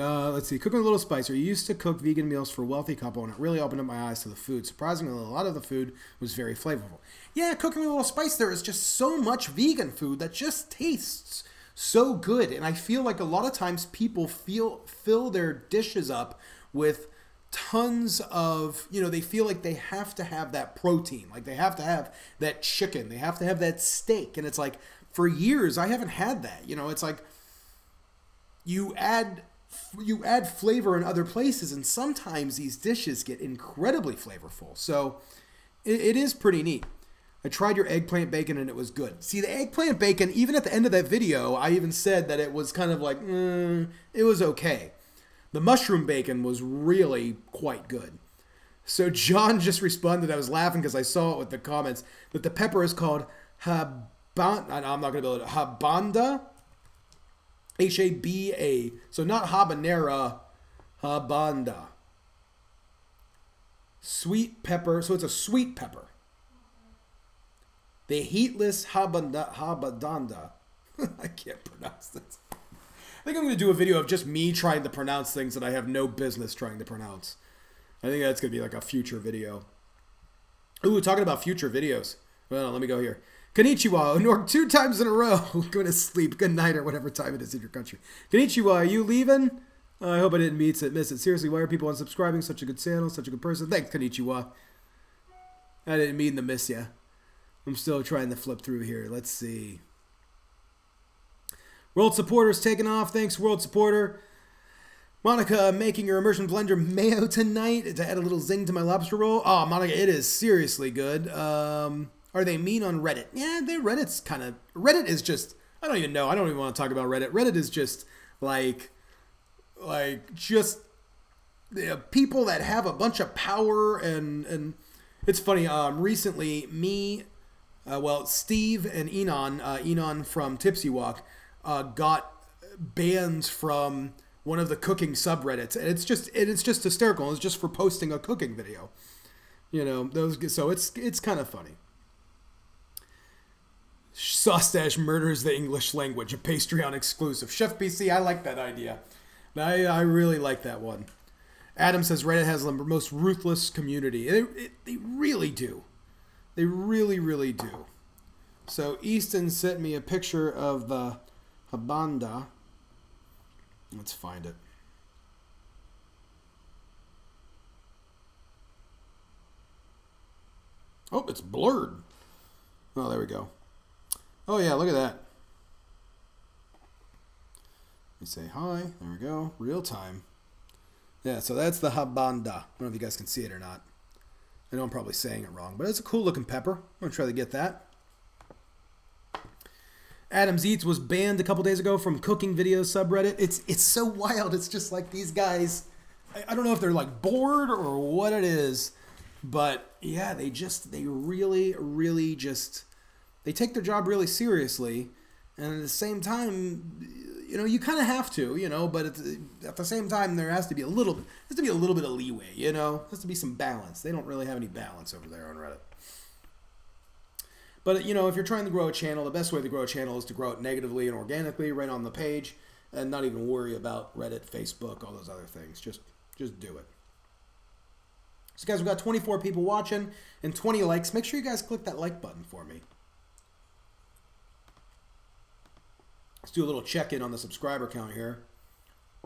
S1: Cooking a Little Spicer. You used to cook vegan meals for a wealthy couple, and it really opened up my eyes to the food. Surprisingly, a lot of the food was very flavorful. Yeah, Cooking a Little Spice, there is just so much vegan food that just tastes so good. And I feel like a lot of times people fill their dishes up with tons of, you know, they feel like they have to have that protein. Like they have to have that chicken. They have to have that steak. And it's like, for years, I haven't had that. You know, it's like you add flavor in other places, and sometimes these dishes get incredibly flavorful. So it is pretty neat. I tried your eggplant bacon and it was good. See, the eggplant bacon, even at the end of that video, I even said that it was kind of like, it was okay. The mushroom bacon was really quite good. So John just responded. I was laughing because I saw it with the comments that the pepper is called I'm not going to be able to. Habanda. Haba. So not habanera. Habanda. Sweet pepper. So it's a sweet pepper. The heatless habadanda. I can't pronounce this. I think I'm going to do a video of just me trying to pronounce things that I have no business trying to pronounce. I think that's going to be like a future video. Ooh, talking about future videos. Well, let me go here. Konnichiwa, Nork 2 times in a row. Going to sleep. Good night or whatever time it is in your country. Konnichiwa, are you leaving? I hope I didn't miss it. Seriously, why are people unsubscribing? Such a good channel, such a good person. Thanks, Konnichiwa. I didn't mean to miss ya. I'm still trying to flip through here. Let's see. World Supporter's taking off. Thanks, World Supporter. Monica, making your immersion blender mayo tonight to add a little zing to my lobster roll. Oh, Monica, it is seriously good. Are they mean on Reddit? Yeah, Reddit's kind of... Reddit is just... I don't even know. I don't even want to talk about Reddit. Reddit is just like just people that have a bunch of power and it's funny. Recently, Steve and Enon from Tipsy Walk got bans from one of the cooking subreddits, and it's just hysterical. It's just for posting a cooking video, you know. So it's kind of funny. SauceStache murders the English language, a Patreon exclusive. Chef BC, I like that idea. I really like that one. Adam says Reddit has the most ruthless community. They really do. They really, really do. So Easton sent me a picture of the Habanda. Let's find it. Oh, it's blurred. Oh, there we go. Oh, yeah, look at that. We say hi. There we go. Real time. Yeah, so that's the Habanda. I don't know if you guys can see it or not. I know I'm probably saying it wrong, but it's a cool looking pepper. I'm going to try to get that. Adam's Eats was banned a couple days ago from cooking videos subreddit. It's so wild. It's just like these guys, I don't know if they're like bored or what it is, but yeah, they really, really just, they take their job really seriously. And at the same time, you know, you kind of have to, you know, but at the same time, there has to be a little bit of leeway, you know, there has to be some balance. They don't really have any balance over there on Reddit. But, you know, if you're trying to grow a channel, the best way to grow a channel is to grow it negatively and organically right on the page and not even worry about Reddit, Facebook, all those other things. Just do it. So, guys, we've got 24 people watching and 20 likes. Make sure you guys click that like button for me. Let's do a little check-in on the subscriber count here.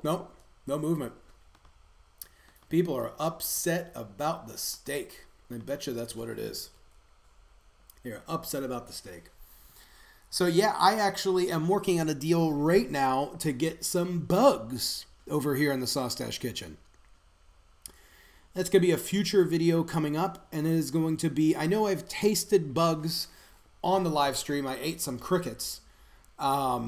S1: Nope, no movement. People are upset about the steak. I bet you that's what it is. They're upset about the steak. So yeah, I actually am working on a deal right now to get some bugs over here in the SauceStache kitchen. That's going to be a future video coming up, and it is going to be, I know I've tasted bugs on the live stream. I ate some crickets. But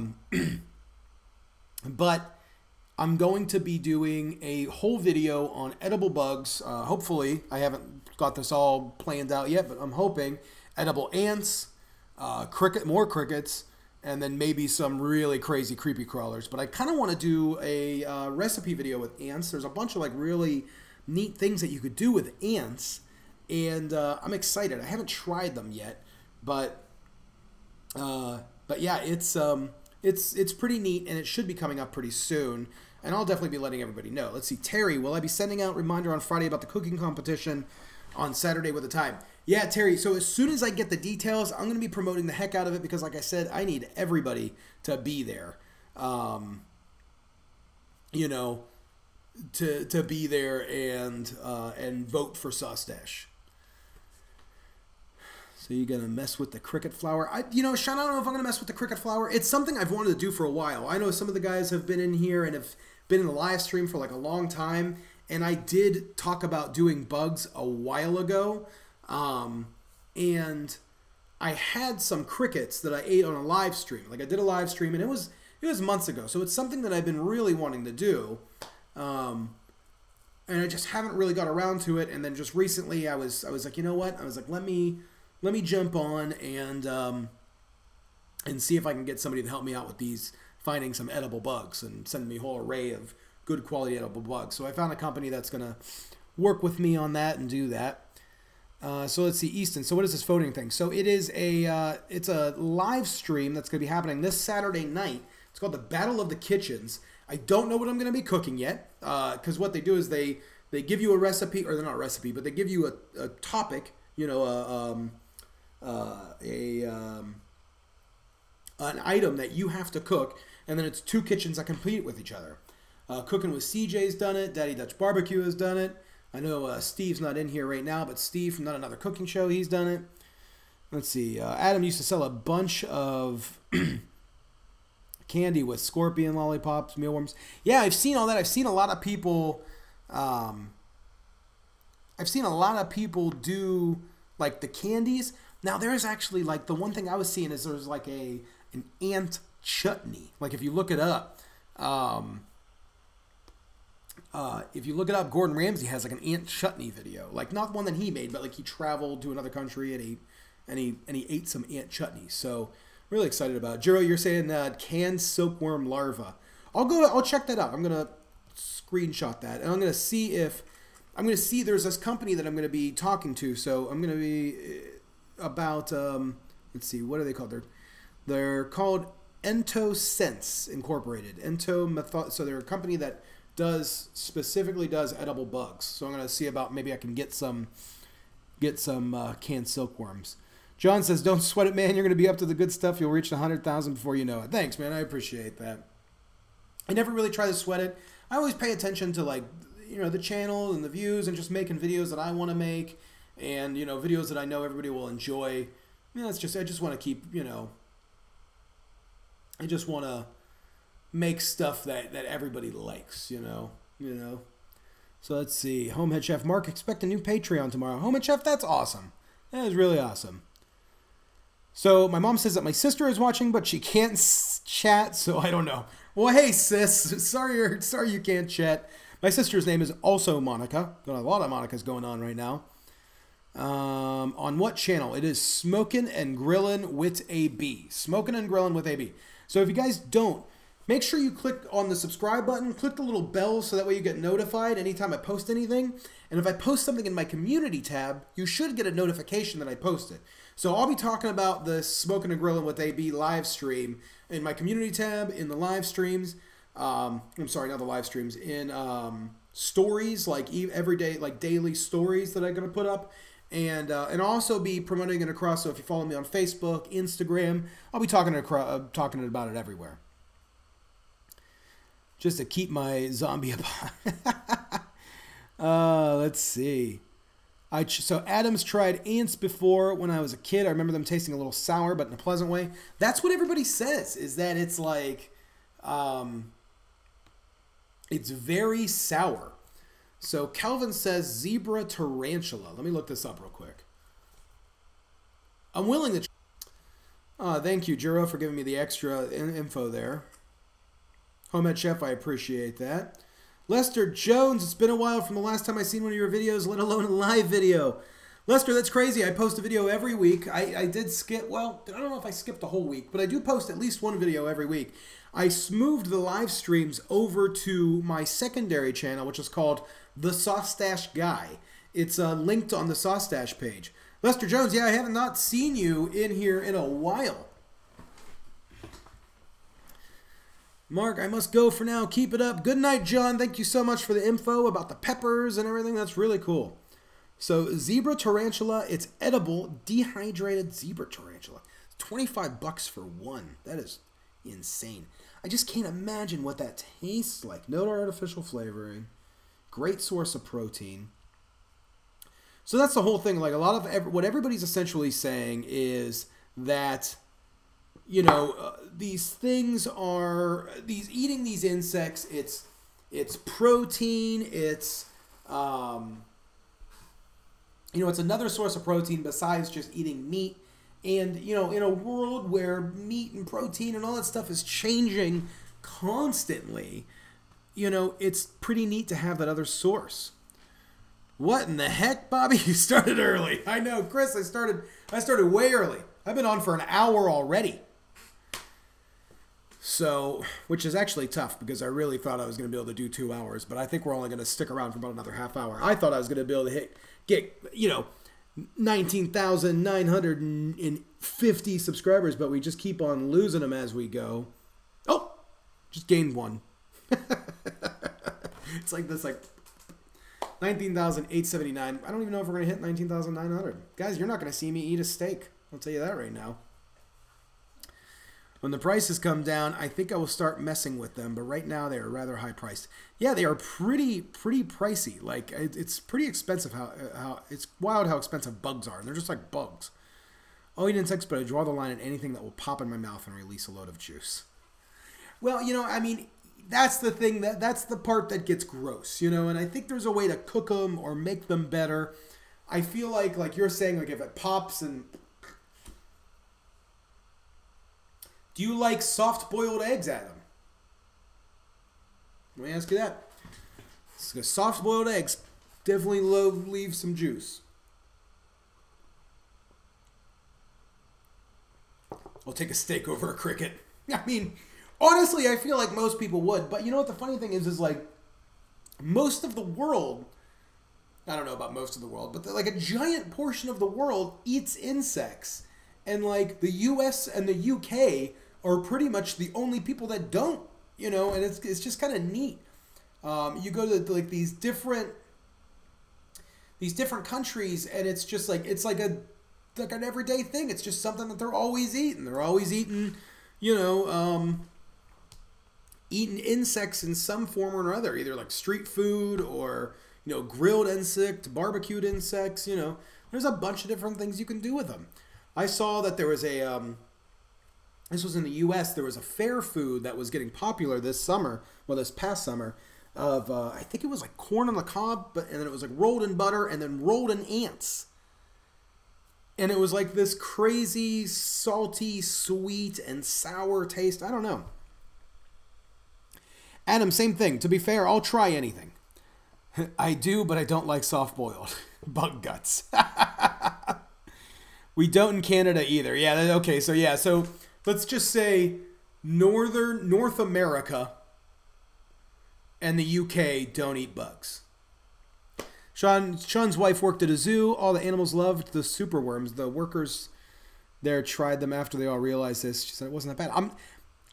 S1: I'm going to be doing a whole video on edible bugs. Hopefully, I haven't got this all planned out yet, but I'm hoping edible ants, more crickets, and then maybe some really crazy creepy crawlers. But I kind of want to do a recipe video with ants. There's a bunch of like really neat things that you could do with ants, and I'm excited. I haven't tried them yet, but yeah, it's pretty neat, and it should be coming up pretty soon. And I'll definitely be letting everybody know. Let's see, Terry, will I be sending out a reminder on Friday about the cooking competition on Saturday with the time? Yeah, Terry, so as soon as I get the details, I'm going to be promoting the heck out of it because, like I said, I need everybody to be there, you know, to be there and vote for SauceStache. So you're going to mess with the cricket flour? You know, Sean, I don't know if I'm going to mess with the cricket flour. It's something I've wanted to do for a while. I know some of the guys have been in here and have been in the live stream for like a long time, and I did talk about doing bugs a while ago. And I had some crickets that I ate on a live stream. Like I did a live stream, and it was months ago. So it's something that I've been really wanting to do. and I just haven't really got around to it. And then just recently, I was like, you know what? I was like, let me jump on and see if I can get somebody to help me out with these, finding some edible bugs and send me a whole array of good quality edible bugs. So I found a company that's gonna work with me on that and do that. So let's see, Easton. So what is this voting thing? So it is it's a live stream that's gonna be happening this Saturday night. It's called the Battle of the Kitchens. I don't know what I'm gonna be cooking yet, because what they do is they give you a recipe, or they're not a recipe, but they give you a topic, you know, an item that you have to cook, and then it's 2 kitchens that compete with each other. Cooking with CJ's done it. Daddy Dutch Barbecue has done it. I know Steve's not in here right now, but Steve from Not Another Cooking Show, he's done it. Let's see. Adam used to sell a bunch of candy with scorpion lollipops, mealworms. Yeah, I've seen all that. I've seen a lot of people. I've seen a lot of people do like the candies. Now there's actually like the one thing I was seeing is there's like an ant chutney. Like if you look it up. If you look it up, Gordon Ramsay has like an ant chutney video, like not one that he made, but like he traveled to another country and he ate some ant chutney. So really excited about it. Jiro, you're saying canned silkworm larva. I'll check that out. I'm gonna screenshot that, and I'm gonna see there's this company that I'm gonna be talking to. So I'm gonna be about let's see, what are they called? They're called EntoSense Incorporated. So they're a company that specifically does edible bugs. So I'm gonna see about maybe I can get some canned silkworms. John says, "Don't sweat it, man. You're gonna be up to the good stuff. You'll reach 100,000 before you know it." Thanks, man. I appreciate that. I never really try to sweat it. I always pay attention to, like, you know, the channel and the views and just making videos that I want to make, and, you know, videos that I know everybody will enjoy. You know, I just want to keep, you know, I just want to make stuff that everybody likes, you know. So let's see. Homehead Chef Mark, expect a new Patreon tomorrow. Homehead Chef, that's awesome. That is really awesome. So my mom says that my sister is watching, but she can't chat, so I don't know. Well, hey sis, sorry you can't chat. My sister's name is also Monica. Got a lot of Monicas going on right now. On what channel? It is Smokin' and Grillin' with a B. Smokin' and Grillin' with a B. So if you guys don't, make sure you click on the subscribe button, click the little bell so that way you get notified anytime I post anything. And if I post something in my community tab, you should get a notification that I posted. So I'll be talking about the Smokin' and Grillin' with AB live stream in my community tab, in the live streams. I'm sorry, not the live streams, in stories, like every day, like daily stories that I'm going to put up. And I'll also be promoting it across, so if you follow me on Facebook, Instagram, I'll be talking about it everywhere. Just to keep my zombie let's see. So Adam's tried ants before when I was a kid. I remember them tasting a little sour, but in a pleasant way. That's what everybody says, is that it's like, it's very sour. So Calvin says zebra tarantula. Let me look this up real quick. I'm willing to... thank you, Juro, for giving me the extra info there. Homehead Chef, I appreciate that. Lester Jones, it's been a while from the last time I seen one of your videos, let alone a live video. Lester, that's crazy. I post a video every week. I did skip, well, I don't know if I skipped a whole week, but I do post at least one video every week. I moved the live streams over to my secondary channel, which is called The SauceStache Guy. It's linked on the SauceStache page. Lester Jones, yeah, I have not seen you in here in a while. Mark, I must go for now. Keep it up. Good night, John. Thank you so much for the info about the peppers and everything. That's really cool. So, zebra tarantula, it's edible, dehydrated zebra tarantula. $25 for one. That is insane. I just can't imagine what that tastes like. No artificial flavoring. Great source of protein. So that's the whole thing. Like, a lot of what everybody's essentially saying is that, you know, these things are, eating these insects, it's protein, it's, you know, it's another source of protein besides just eating meat. And, you know, in a world where meat and protein and all that stuff is changing constantly, you know, it's pretty neat to have that other source. What in the heck, Bobby? You started early. I know, Chris, I started way early. I've been on for an hour already. So, which is actually tough because I really thought I was going to be able to do 2 hours, but I think we're only going to stick around for about another half hour. I thought I was going to be able to get 19,950 subscribers, but we just keep on losing them as we go. Oh, just gained one. It's like this, 19,879. I don't even know if we're going to hit 19,900. Guys, you're not going to see me eat a steak. I'll tell you that right now. When the prices come down, I think I will start messing with them, but right now they are rather high priced. Yeah, they are pretty pricey. Like, it's pretty expensive how it's wild how expensive bugs are, and they're just like bugs. I'll eat insects, but I draw the line at anything that will pop in my mouth and release a load of juice. Well, I mean, that's the thing, that's the part that gets gross, and I think there's a way to cook them or make them better. I feel like you're saying, like if it pops and... Do you like soft-boiled eggs, Adam? Let me ask you that. Soft-boiled eggs definitely leave some juice. I'll take a steak over a cricket. I mean, honestly, I feel like most people would. But you know what the funny thing is like most of the world, I don't know about most of the world, but like a giant portion of the world eats insects. And like the US and the UK are pretty much the only people that don't, and it's just kind of neat. You go to like these different countries, and it's just like an everyday thing. It's just something that they're always eating. They're always eating, eating insects in some form or another, either like street food or grilled insect, barbecued insects. There's a bunch of different things you can do with them. I saw that there was a this was in the U.S. There was a fair food that was getting popular this summer, this past summer, of I think it was like corn on the cob, and then it was like rolled in butter and then rolled in ants. And it was like this crazy, salty, sweet, and sour taste. I don't know. Adam, same thing. To be fair, I'll try anything. I do, but I don't like soft-boiled. Bug guts. We don't in Canada either. Yeah, okay, so let's just say North America and the UK don't eat bugs. Sean's wife worked at a zoo. All the animals loved the superworms. The workers there tried them after they all realized this. She said it wasn't that bad.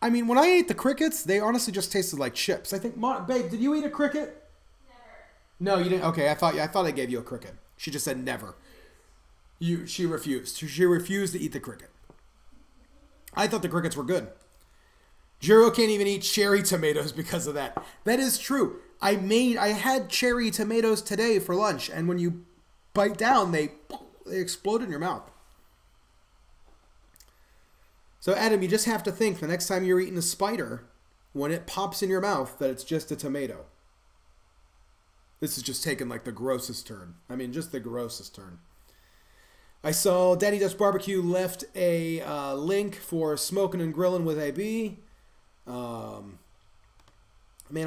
S1: I mean, when I ate the crickets, they honestly just tasted like chips. I think, babe, did you eat a cricket? Never. No, you didn't. Okay, I thought I gave you a cricket. She just said never. She refused. She refused to eat the cricket. I thought the crickets were good. Jiro can't even eat cherry tomatoes because of that. That is true. I had cherry tomatoes today for lunch, and when you bite down, they explode in your mouth. So, Adam, you just have to think the next time you're eating a spider, when it pops in your mouth, that it's just a tomato. This is just taking like the grossest turn. I mean, just the grossest turn. I saw Daddy Dutch Barbecue left a link for smoking and grilling with AB. Man,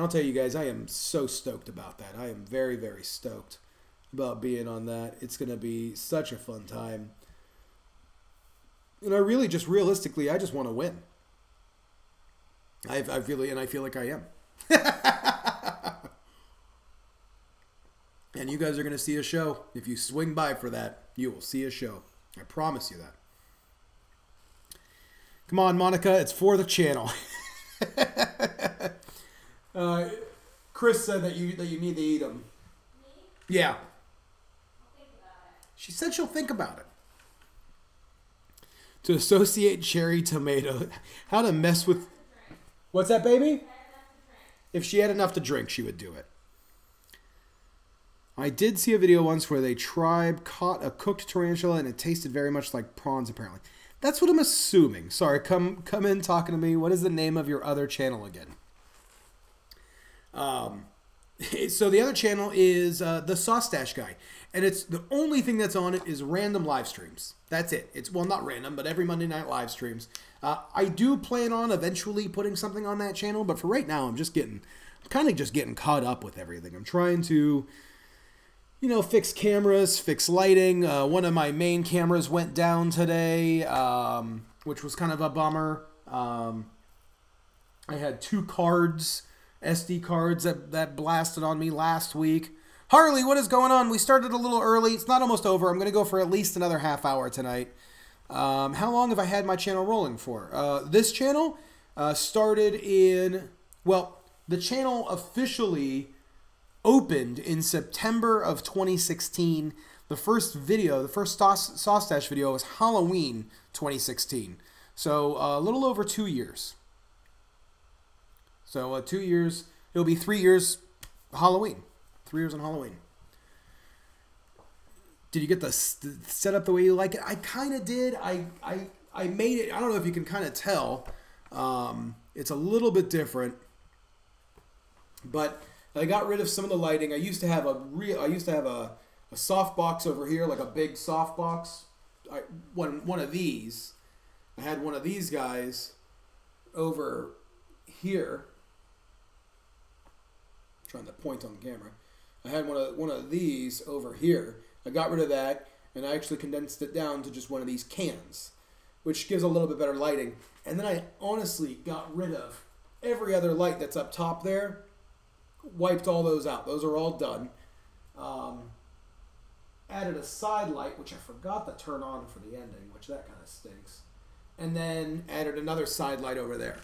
S1: I'll tell you guys, I am so stoked about that. I am very, very stoked about being on that. It's going to be such a fun time. And I really just realistically, I just want to win. I feel like I am. And you guys are going to see a show. If you swing by for that, you will see a show. I promise you that. Come on, Monica. It's for the channel. Chris said that you need to eat them. Me? Yeah. I'll think about it. She said she'll think about it. To associate cherry tomato. How to mess with... What's that, baby? If she had enough to drink, she would do it. I did see a video once where the tribe caught a cooked tarantula and it tasted very much like prawns, apparently. That's what I'm assuming. Sorry, come in talking to me. What is the name of your other channel again? So the other channel is the SauceStache guy. And it's the only thing that's on it is random live streams. That's it. It's, well, not random, but every Monday night live streams. I do plan on eventually putting something on that channel, but for right now, I'm kind of just getting caught up with everything. I'm trying to you know, fix cameras, fix lighting. One of my main cameras went down today, which was kind of a bummer. I had 2 cards, SD cards that blasted on me last week. Harley, what is going on? We started a little early. It's not almost over. I'm going to go for at least another half hour tonight. How long have I had my channel rolling for? This channel started in, well, the channel officially opened in September of 2016. The first video, the first SauceStache video was Halloween 2016. So a little over 2 years. So 2 years, it'll be 3 years Halloween. 3 years on Halloween. Did you get the setup the way you like it? I kind of did. I made it. I don't know if you can kind of tell. It's a little bit different, but I got rid of some of the lighting. I used to have a soft box over here, like a big soft box. One of these. I had one of these guys over here. I'm trying to point on the camera. I had one of these over here. I got rid of that, and I actually condensed it down to just one of these cans, which gives a little bit better lighting. And then I honestly got rid of every other light that's up top there. Wiped all those out. Those are all done. Added a side light, which I forgot to turn on for the ending, which that kind of stinks. And then added another side light over there.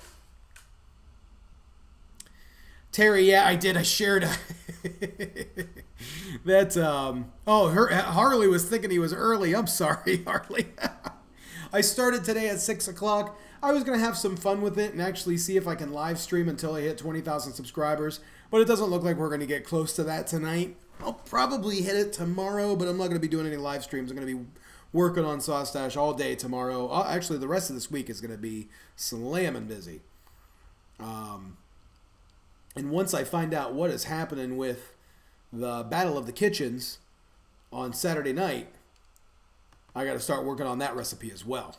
S1: Terry, yeah, I did. I shared that. Harley was thinking he was early. I'm sorry, Harley. I started today at 6 o'clock. I was going to have some fun with it and actually see if I can live stream until I hit 20,000 subscribers. But it doesn't look like we're going to get close to that tonight. I'll probably hit it tomorrow, but I'm not going to be doing any live streams. I'm going to be working on SauceStache all day tomorrow. Actually, the rest of this week is going to be slamming busy. And once I find out what is happening with the Battle of the Kitchens on Saturday night, I got to start working on that recipe as well.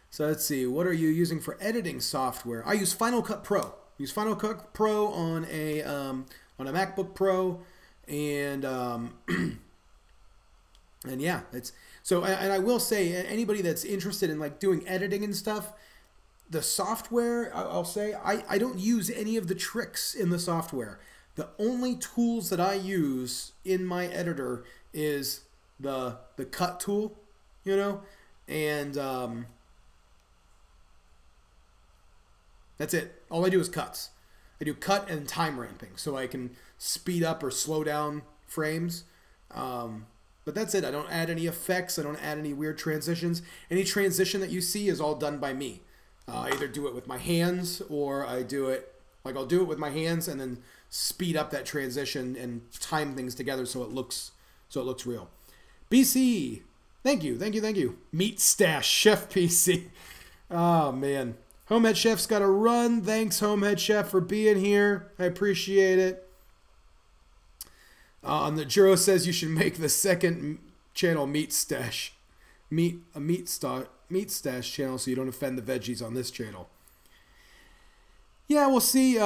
S1: So let's see. What are you using for editing software? I use Final Cut Pro. I use Final Cut Pro on a MacBook Pro, and and yeah, it's so. And I will say, anybody that's interested in like doing editing and stuff, the software, I'll say, I don't use any of the tricks in the software. The only tools that I use in my editor is the cut tool, you know, and that's it. All I do is cuts. I do cut and time ramping, so I can speed up or slow down frames. But that's it. I don't add any effects. I don't add any weird transitions. Any transition that you see is all done by me. I either do it with my hands, or I do it, like I'll do it with my hands and then speed up that transition and time things together so it looks real. BC, thank you. Meat Stash, Chef PC. Oh man, Homehead Chef's got to run. Thanks, Homehead Chef, for being here. I appreciate it. The Juro says you should make the second channel Meat Stash, Meat Stash channel, so you don't offend the veggies on this channel. Yeah, we'll see.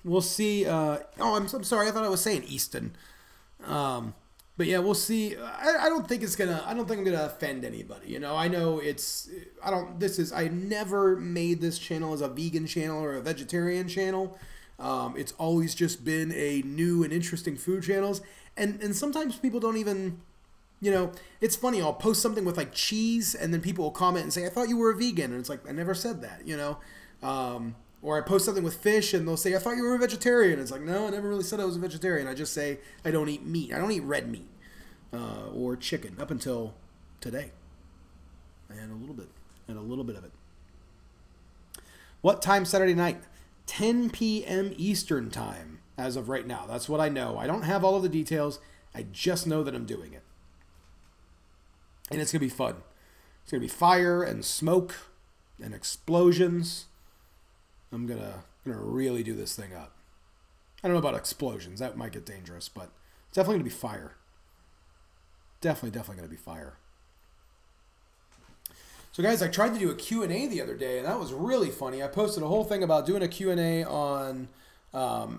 S1: We'll see. I'm sorry. I thought I was saying Easton. But yeah, we'll see. I don't think it's gonna. I don't think I'm gonna offend anybody. You know, I know it's. I don't. This is. I never made this channel as a vegan channel or a vegetarian channel. It's always just been a new and interesting food channels, and sometimes people don't even. You know, it's funny. I'll post something with like cheese, and then people will comment and say, "I thought you were a vegan," and it's like I never said that. You know. Or I post something with fish, and they'll say, "I thought you were a vegetarian." It's like, no, I never really said I was a vegetarian. I just say I don't eat meat. I don't eat red meat or chicken up until today. I had a little bit of it. What time Saturday night? 10 p.m. Eastern time as of right now. That's what I know. I don't have all of the details. I just know that I'm doing it. And it's going to be fun. It's going to be fire and smoke and explosions. I'm gonna really do this thing up. I don't know about explosions. That might get dangerous, but it's definitely going to be fire. Definitely going to be fire. So guys, I tried to do a Q&A the other day, and that was really funny. I posted a whole thing about doing a Q&A on... I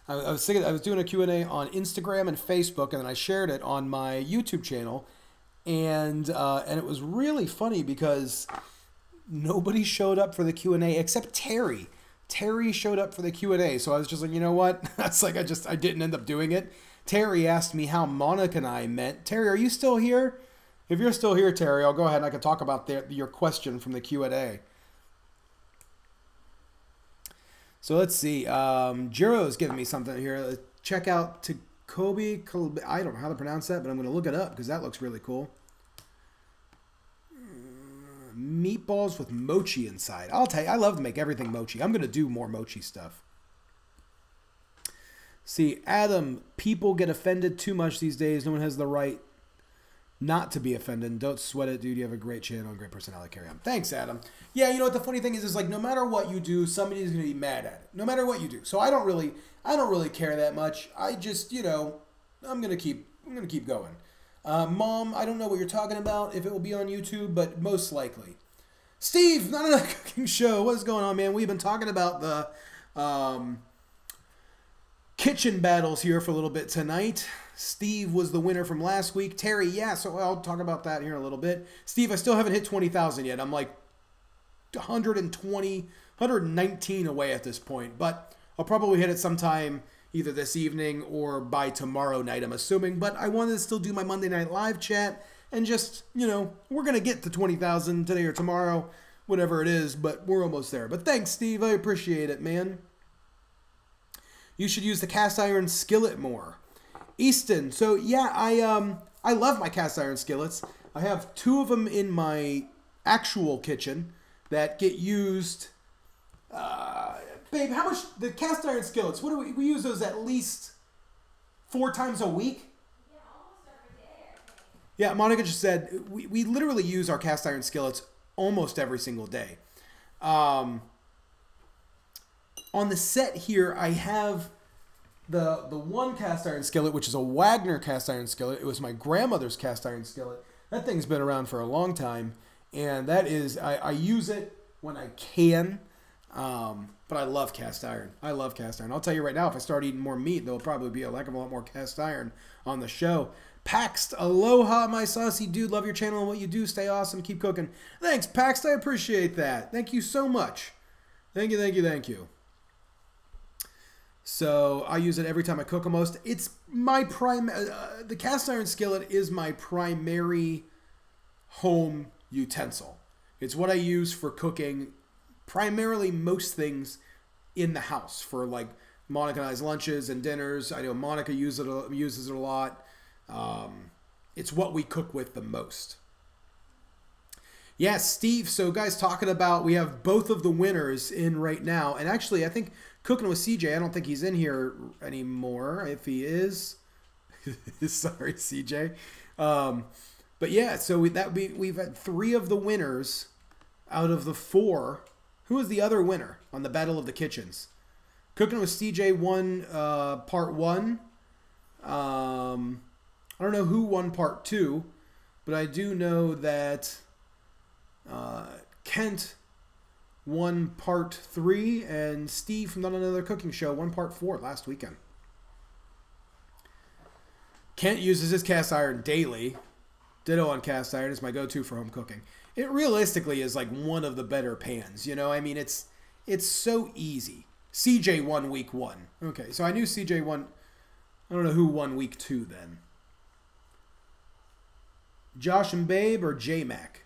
S1: was doing a Q&A on Instagram and Facebook, and then I shared it on my YouTube channel. And it was really funny because nobody showed up for the Q&A except Terry. Terry showed up for the Q&A, so I was just like, you know what? That's like I didn't end up doing it. Terry asked me how Monica and I met. Terry, are you still here? If you're still here, Terry, I'll go ahead and I can talk about your question from the Q&A. So let's see. Jiro's giving me something here. Check out Takobi. I don't know how to pronounce that, but I'm going to look it up because that looks really cool. Meatballs with mochi inside. I'll tell you, I love to make everything mochi. I'm going to do more mochi stuff. See, Adam, people get offended too much these days. No one has the right not to be offended. Don't sweat it, dude. You have a great channel and great personality. Carry on. Thanks, Adam. Yeah, you know what the funny thing is like no matter what you do, somebody's going to be mad at it. No matter what you do. So I don't really care that much. I just, you know, I'm going to keep going. Mom, I don't know what you're talking about, if it will be on YouTube, but most likely. Steve, not another cooking show. What is going on, man? We've been talking about the kitchen battles here for a little bit tonight. Steve was the winner from last week. Terry, yeah, so I'll talk about that here in a little bit. Steve, I still haven't hit 20,000 yet. I'm like 120, 119 away at this point, but I'll probably hit it sometime either this evening or by tomorrow night, I'm assuming. But I wanted to still do my Monday Night Live chat and just, you know, we're going to get to 20,000 today or tomorrow, whatever it is, but we're almost there. But thanks, Steve. I appreciate it, man. You should use the cast iron skillet more. Easton, so yeah, I love my cast iron skillets. I have 2 of them in my actual kitchen that get used... babe, how much, the cast iron skillets, what do we use those at least 4 times a week?
S2: Yeah, almost every day, I think.
S1: Yeah, Monica just said, we literally use our cast iron skillets almost every single day. On the set here, I have the one cast iron skillet, which is a Wagner cast iron skillet. It was my grandmother's cast iron skillet. That thing's been around for a long time, and that is, I use it when I can. But I love cast iron. I love cast iron. I'll tell you right now, if I start eating more meat, there'll probably be a heck of a lot more cast iron on the show. Paxed, aloha, my saucy dude. Love your channel and what you do. Stay awesome. Keep cooking. Thanks, Paxed. I appreciate that. Thank you so much. Thank you, thank you, thank you. So I use it every time I cook almost. It's my the cast iron skillet is my primary home utensil. It's what I use for cooking primarily most things in the house for like Monica and I's lunches and dinners. I know Monica uses it a lot. It's what we cook with the most. Yes, Steve. So guys, talking about, we have both of the winners in right now. And actually, I think Cooking with CJ, I don't think he's in here anymore. If he is, sorry, CJ. But yeah, so we've had 3 of the winners out of the 4. Who was the other winner on the Battle of the Kitchens? Cooking with CJ won part 1. I don't know who won part 2, but I do know that Kent won part 3, and Steve from Not Another Cooking Show won part 4 last weekend. Kent uses his cast iron daily. Ditto on cast iron is my go-to for home cooking. It realistically is like one of the better pans, you know? I mean, it's so easy. CJ won week 1. Okay, so I knew CJ won. I don't know who won week 2 then. Josh and Babe or J-Mac?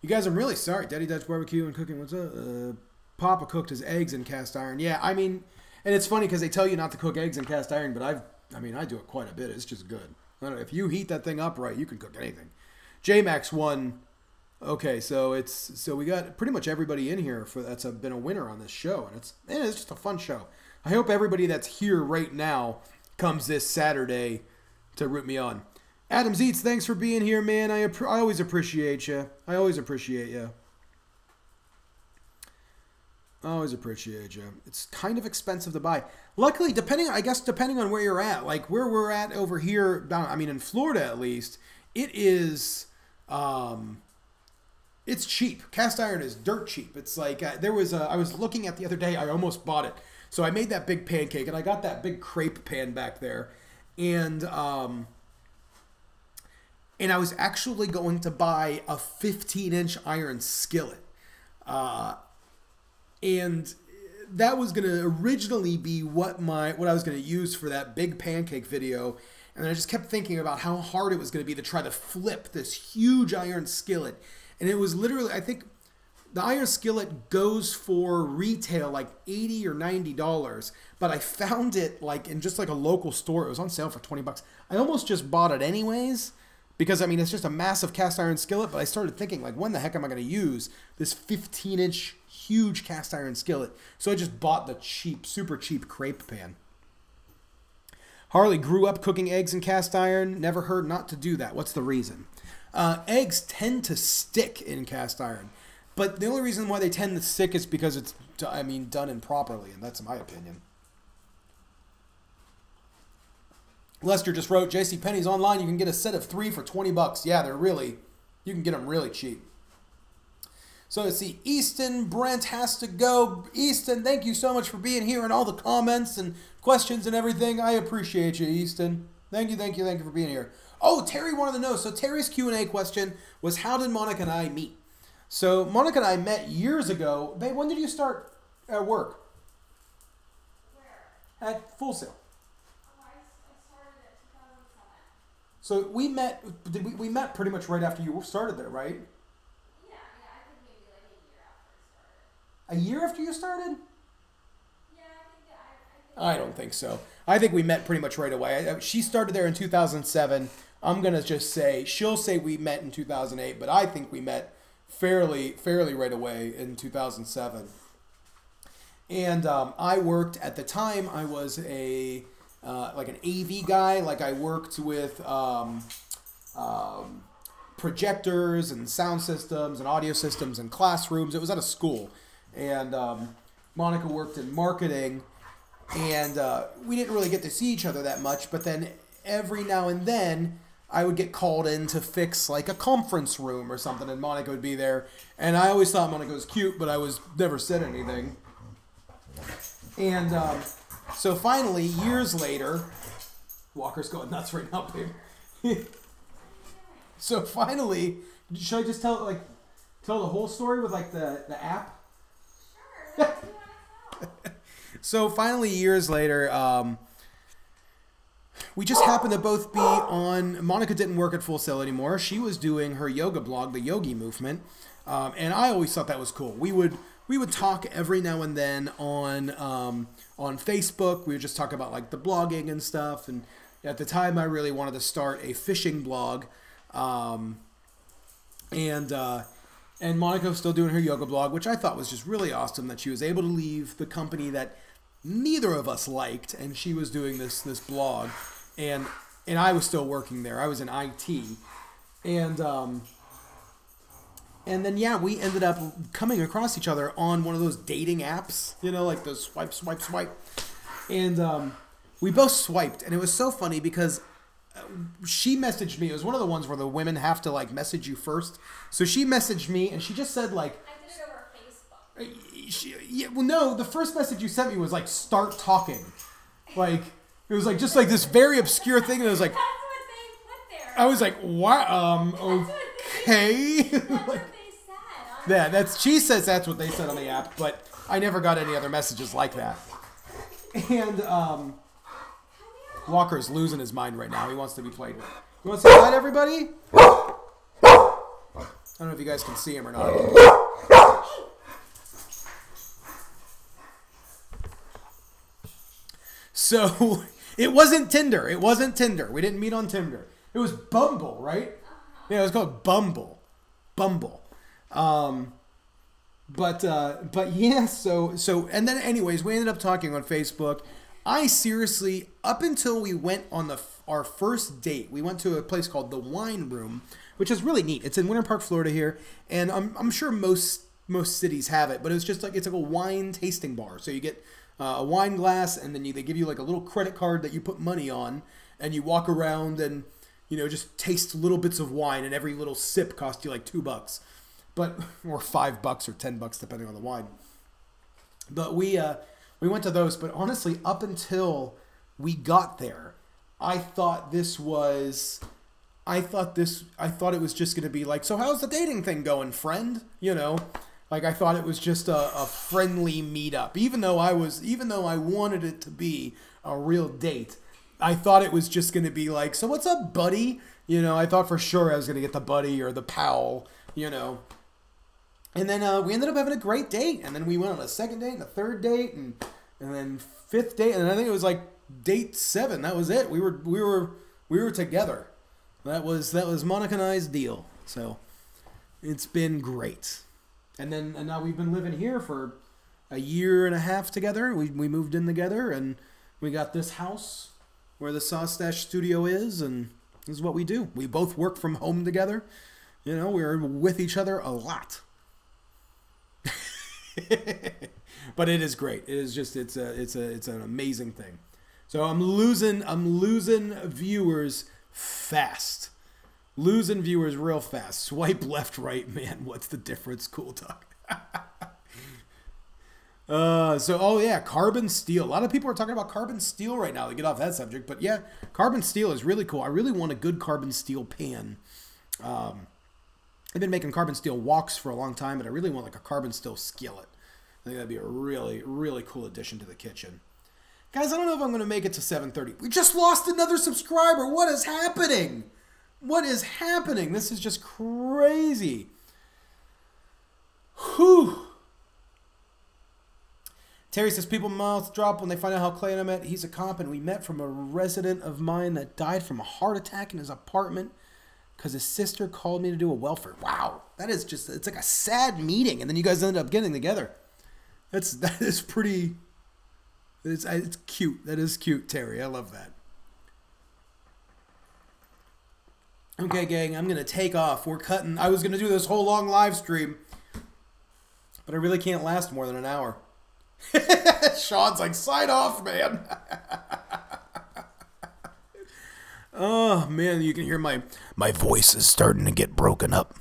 S1: You guys, I'm really sorry. Daddy Dutch Barbecue and Cooking, what's up? Papa cooked his eggs in cast iron. Yeah, I mean, and it's funny because they tell you not to cook eggs in cast iron, but I do it quite a bit. It's just good. I don't know, if you heat that thing up right, you can cook anything. J-Max won. Okay, so we got pretty much everybody in here that's been a winner on this show, and it's just a fun show. I hope everybody that's here right now comes this Saturday to root me on. Adams Eats, thanks for being here, man. I always appreciate you. I always appreciate you. Always appreciate you. It's kind of expensive to buy. Luckily, depending on where you're at, like where we're at over here, down, I mean in Florida at least, it is, it's cheap. Cast iron is dirt cheap. It's like I was looking at the other day. I almost bought it. So I made that big pancake, and I got that big crepe pan back there, and I was actually going to buy a 15-inch iron skillet. And that was going to originally be what I was going to use for that big pancake video. And I just kept thinking about how hard it was going to be to try to flip this huge iron skillet. And it was literally, I think the iron skillet goes for retail like $80 or $90. But I found it like in just like a local store. It was on sale for 20 bucks. I almost just bought it anyways. Because, I mean, it's just a massive cast iron skillet. But I started thinking, like, when the heck am I going to use this 15-inch huge cast iron skillet? So I just bought the cheap, super cheap crepe pan. Harley grew up cooking eggs in cast iron. Never heard not to do that. What's the reason? Eggs tend to stick in cast iron. But the only reason why they tend to stick is because it's, I mean, done improperly. And that's my opinion. Lester just wrote, JCPenney's online. You can get a set of 3 for 20 bucks. Yeah, you can get them really cheap. So let's see. Easton Brent has to go. Easton, thank you so much for being here and all the comments and questions and everything. I appreciate you, Easton. Thank you for being here. Oh, Terry wanted to know. So Terry's Q&A question was, how did Monica and I meet? So Monica and I met years ago. Babe, when did you start at work?
S2: Where?
S1: At Full Sail.
S2: Oh, I started at 2007.
S1: So we met. We met pretty much right after you started there, right?
S2: Yeah, I think maybe like a year after I started.
S1: A year after you started?
S2: Yeah, I think
S1: I don't think so. I think we met pretty much right away. She started there in 2007. I'm gonna just say she'll say we met in 2008, but I think we met fairly right away in 2007. And I worked at the time. I was a like an AV guy. Like I worked with projectors and sound systems and audio systems and classrooms. It was at a school, and Monica worked in marketing, and we didn't really get to see each other that much. But then every now and then I would get called in to fix like a conference room or something, and Monica would be there. And I always thought Monica was cute, but I was never said anything. And so finally, years later, Walker's going nuts right now, babe. So finally, should I just tell the whole story with like the app?
S2: Sure, what do you want to tell?
S1: So finally, years later, we just happened to both be on. Monica didn't work at Full Sail anymore. She was doing her yoga blog, the Yogi Movement, and I always thought that was cool. We would talk every now and then on Facebook. We would just talk about like the blogging and stuff. And at the time, I really wanted to start a fishing blog, and Monica was still doing her yoga blog, which I thought was just really awesome that she was able to leave the company that neither of us liked, and she was doing this blog, and I was still working there. I was in IT, and then yeah, we ended up coming across each other on one of those dating apps, you know, like those swipe, and we both swiped, and it was so funny because she messaged me. It was one of the ones where the women have to like message you first. So she messaged me, and she just said like,
S2: I did it over Facebook.
S1: yeah, well, no, the first message you sent me was like, start talking. Like, it was like just like this very obscure thing. And it was like,
S2: That's what they put there.
S1: I was like, what? Okay.
S2: That's what they said.
S1: Yeah, she says that's what they said on the app, but I never got any other messages like that. And Walker's losing his mind right now. He wants to be played with. You want to say hi to everybody? I don't know if you guys can see him or not. So, it wasn't Tinder. We didn't meet on Tinder. It was Bumble, right? Yeah, it was called Bumble. But yeah, so and then anyways, we ended up talking on Facebook. I seriously, up until we went on our first date, we went to a place called the Wine Room, which is really neat. It's in Winter Park, Florida here, and I'm sure most most cities have it, but it's just like, it's like a wine tasting bar. So you get a wine glass, and then they give you like a little credit card that you put money on, and you walk around and, you know, just taste little bits of wine, and every little sip costs you like $2, but, or $5 or $10 depending on the wine. But we went to those, but honestly, up until we got there, I thought it was just going to be like, so how's the dating thing going, friend? You know, like I thought it was just a friendly meetup, even though I wanted it to be a real date. I thought it was just going to be like, so what's up, buddy? You know, I thought for sure I was going to get the buddy or the pal, you know. And then we ended up having a great date. And then we went on a second date and a third date and then fifth date. And I think it was like date 7. That was it. We were together. That was Monica and I's deal. So it's been great. And now we've been living here for a year and a half together. We moved in together, and we got this house where the SauceStache studio is, and this is what we do. We both work from home together. You know, we're with each other a lot. But it is great. It is just it's an amazing thing. So I'm losing viewers fast. Losing viewers real fast. Swipe left, right, man. What's the difference? Cool talk. Oh yeah, carbon steel. A lot of people are talking about carbon steel right now to get off that subject. But yeah, carbon steel is really cool. I really want a good carbon steel pan. I've been making carbon steel woks for a long time, but I really want like a carbon steel skillet. I think that'd be a really, really cool addition to the kitchen. Guys, I don't know if I'm going to make it to 7:30. We just lost another subscriber. What is happening? What is happening? This is just crazy. Whew. Terry says, people mouth drop when they find out how Clay and I met. He's a cop, and we met from a resident of mine that died from a heart attack in his apartment because his sister called me to do a welfare. Wow. That is just, it's like a sad meeting, and then you guys ended up getting together. That is pretty, it's cute. That is cute, Terry. I love that. Okay, gang, I'm going to take off. We're cutting. I was going to do this whole long live stream, but I really can't last more than an hour. Sean's like, sign off, man. Oh, man, you can hear my voice is starting to get broken up.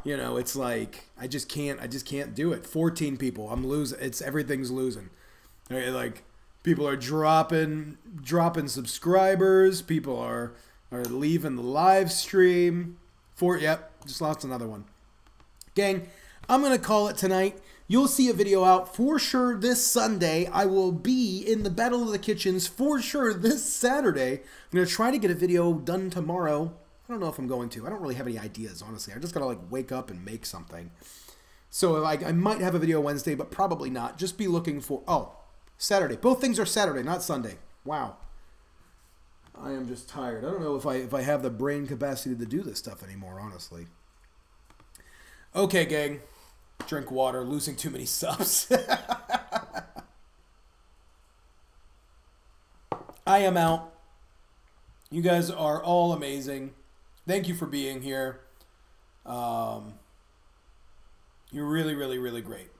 S1: You know, it's like, I just can't do it. 14 people. I'm losing. Everything's losing. Like, people are dropping subscribers. People are leaving the live stream. Yep, just lost another one. Gang, I'm going to call it tonight. You'll see a video out for sure this Sunday. I will be in the Battle of the Kitchens for sure this Saturday. I'm going to try to get a video done tomorrow. I don't know if I'm going to. I don't really have any ideas, honestly. I just got to like wake up and make something. So I might have a video Wednesday, but probably not. Just be looking for, Saturday. Both things are Saturday, not Sunday. Wow. I am just tired. I don't know if I have the brain capacity to do this stuff anymore, honestly. Okay, gang. Drink water. Losing too many subs. I am out. You guys are all amazing. Thank you for being here. You're really, really, really great.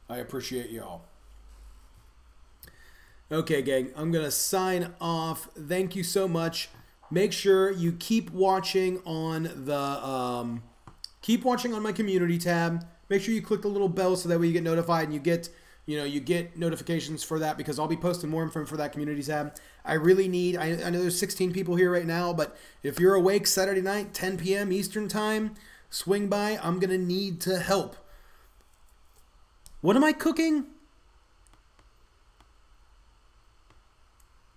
S1: I appreciate y'all. Okay, gang, I'm going to sign off. Thank you so much. Make sure you keep watching on the my community tab. Make sure you click the little bell so that way you get notified and you get notifications for that, because I'll be posting more info for that community tab. I really need, I know there's 16 people here right now, but if you're awake Saturday night, 10 p.m. Eastern time, swing by. I'm going to need to help. What am I cooking?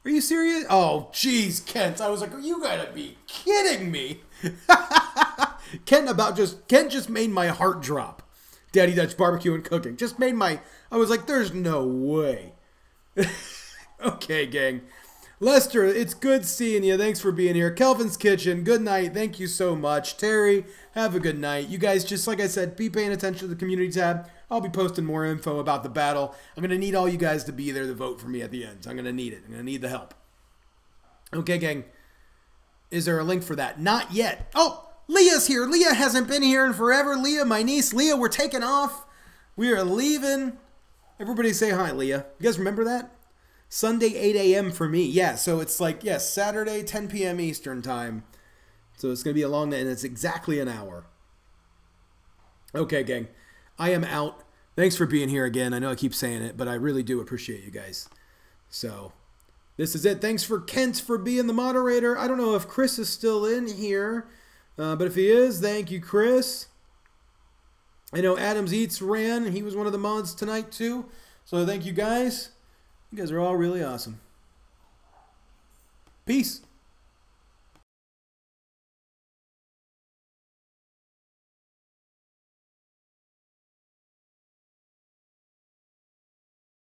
S1: Are you serious? Oh, jeez, Kent. I was like, you gotta be kidding me. Kent just made my heart drop. Daddy Dutch barbecue and cooking. Just made I was like, there's no way. Okay, gang. Lester, it's good seeing you. Thanks for being here. Kelvin's Kitchen, good night. Thank you so much. Terry, have a good night. You guys, just like I said, be paying attention to the community tab. I'll be posting more info about the battle. I'm going to need all you guys to be there to vote for me at the end. I'm going to need it. I'm going to need the help. Okay, gang. Is there a link for that? Not yet. Oh, Leah's here. Leah hasn't been here in forever. Leah, my niece. Leah, we're taking off. We are leaving. Everybody say hi, Leah. You guys remember that? Sunday, 8 a.m. for me. Yeah, so it's like, yes, Saturday, 10 p.m. Eastern time. So it's going to be a long night, and it's exactly an hour. Okay, gang. I am out. Thanks for being here again. I know I keep saying it, but I really do appreciate you guys. So, this is it. Thanks for Kent for being the moderator. I don't know if Chris is still in here, but if he is, thank you, Chris. I know Adams Eats ran. He was one of the mods tonight, too. So, thank you, guys. You guys are all really awesome. Peace.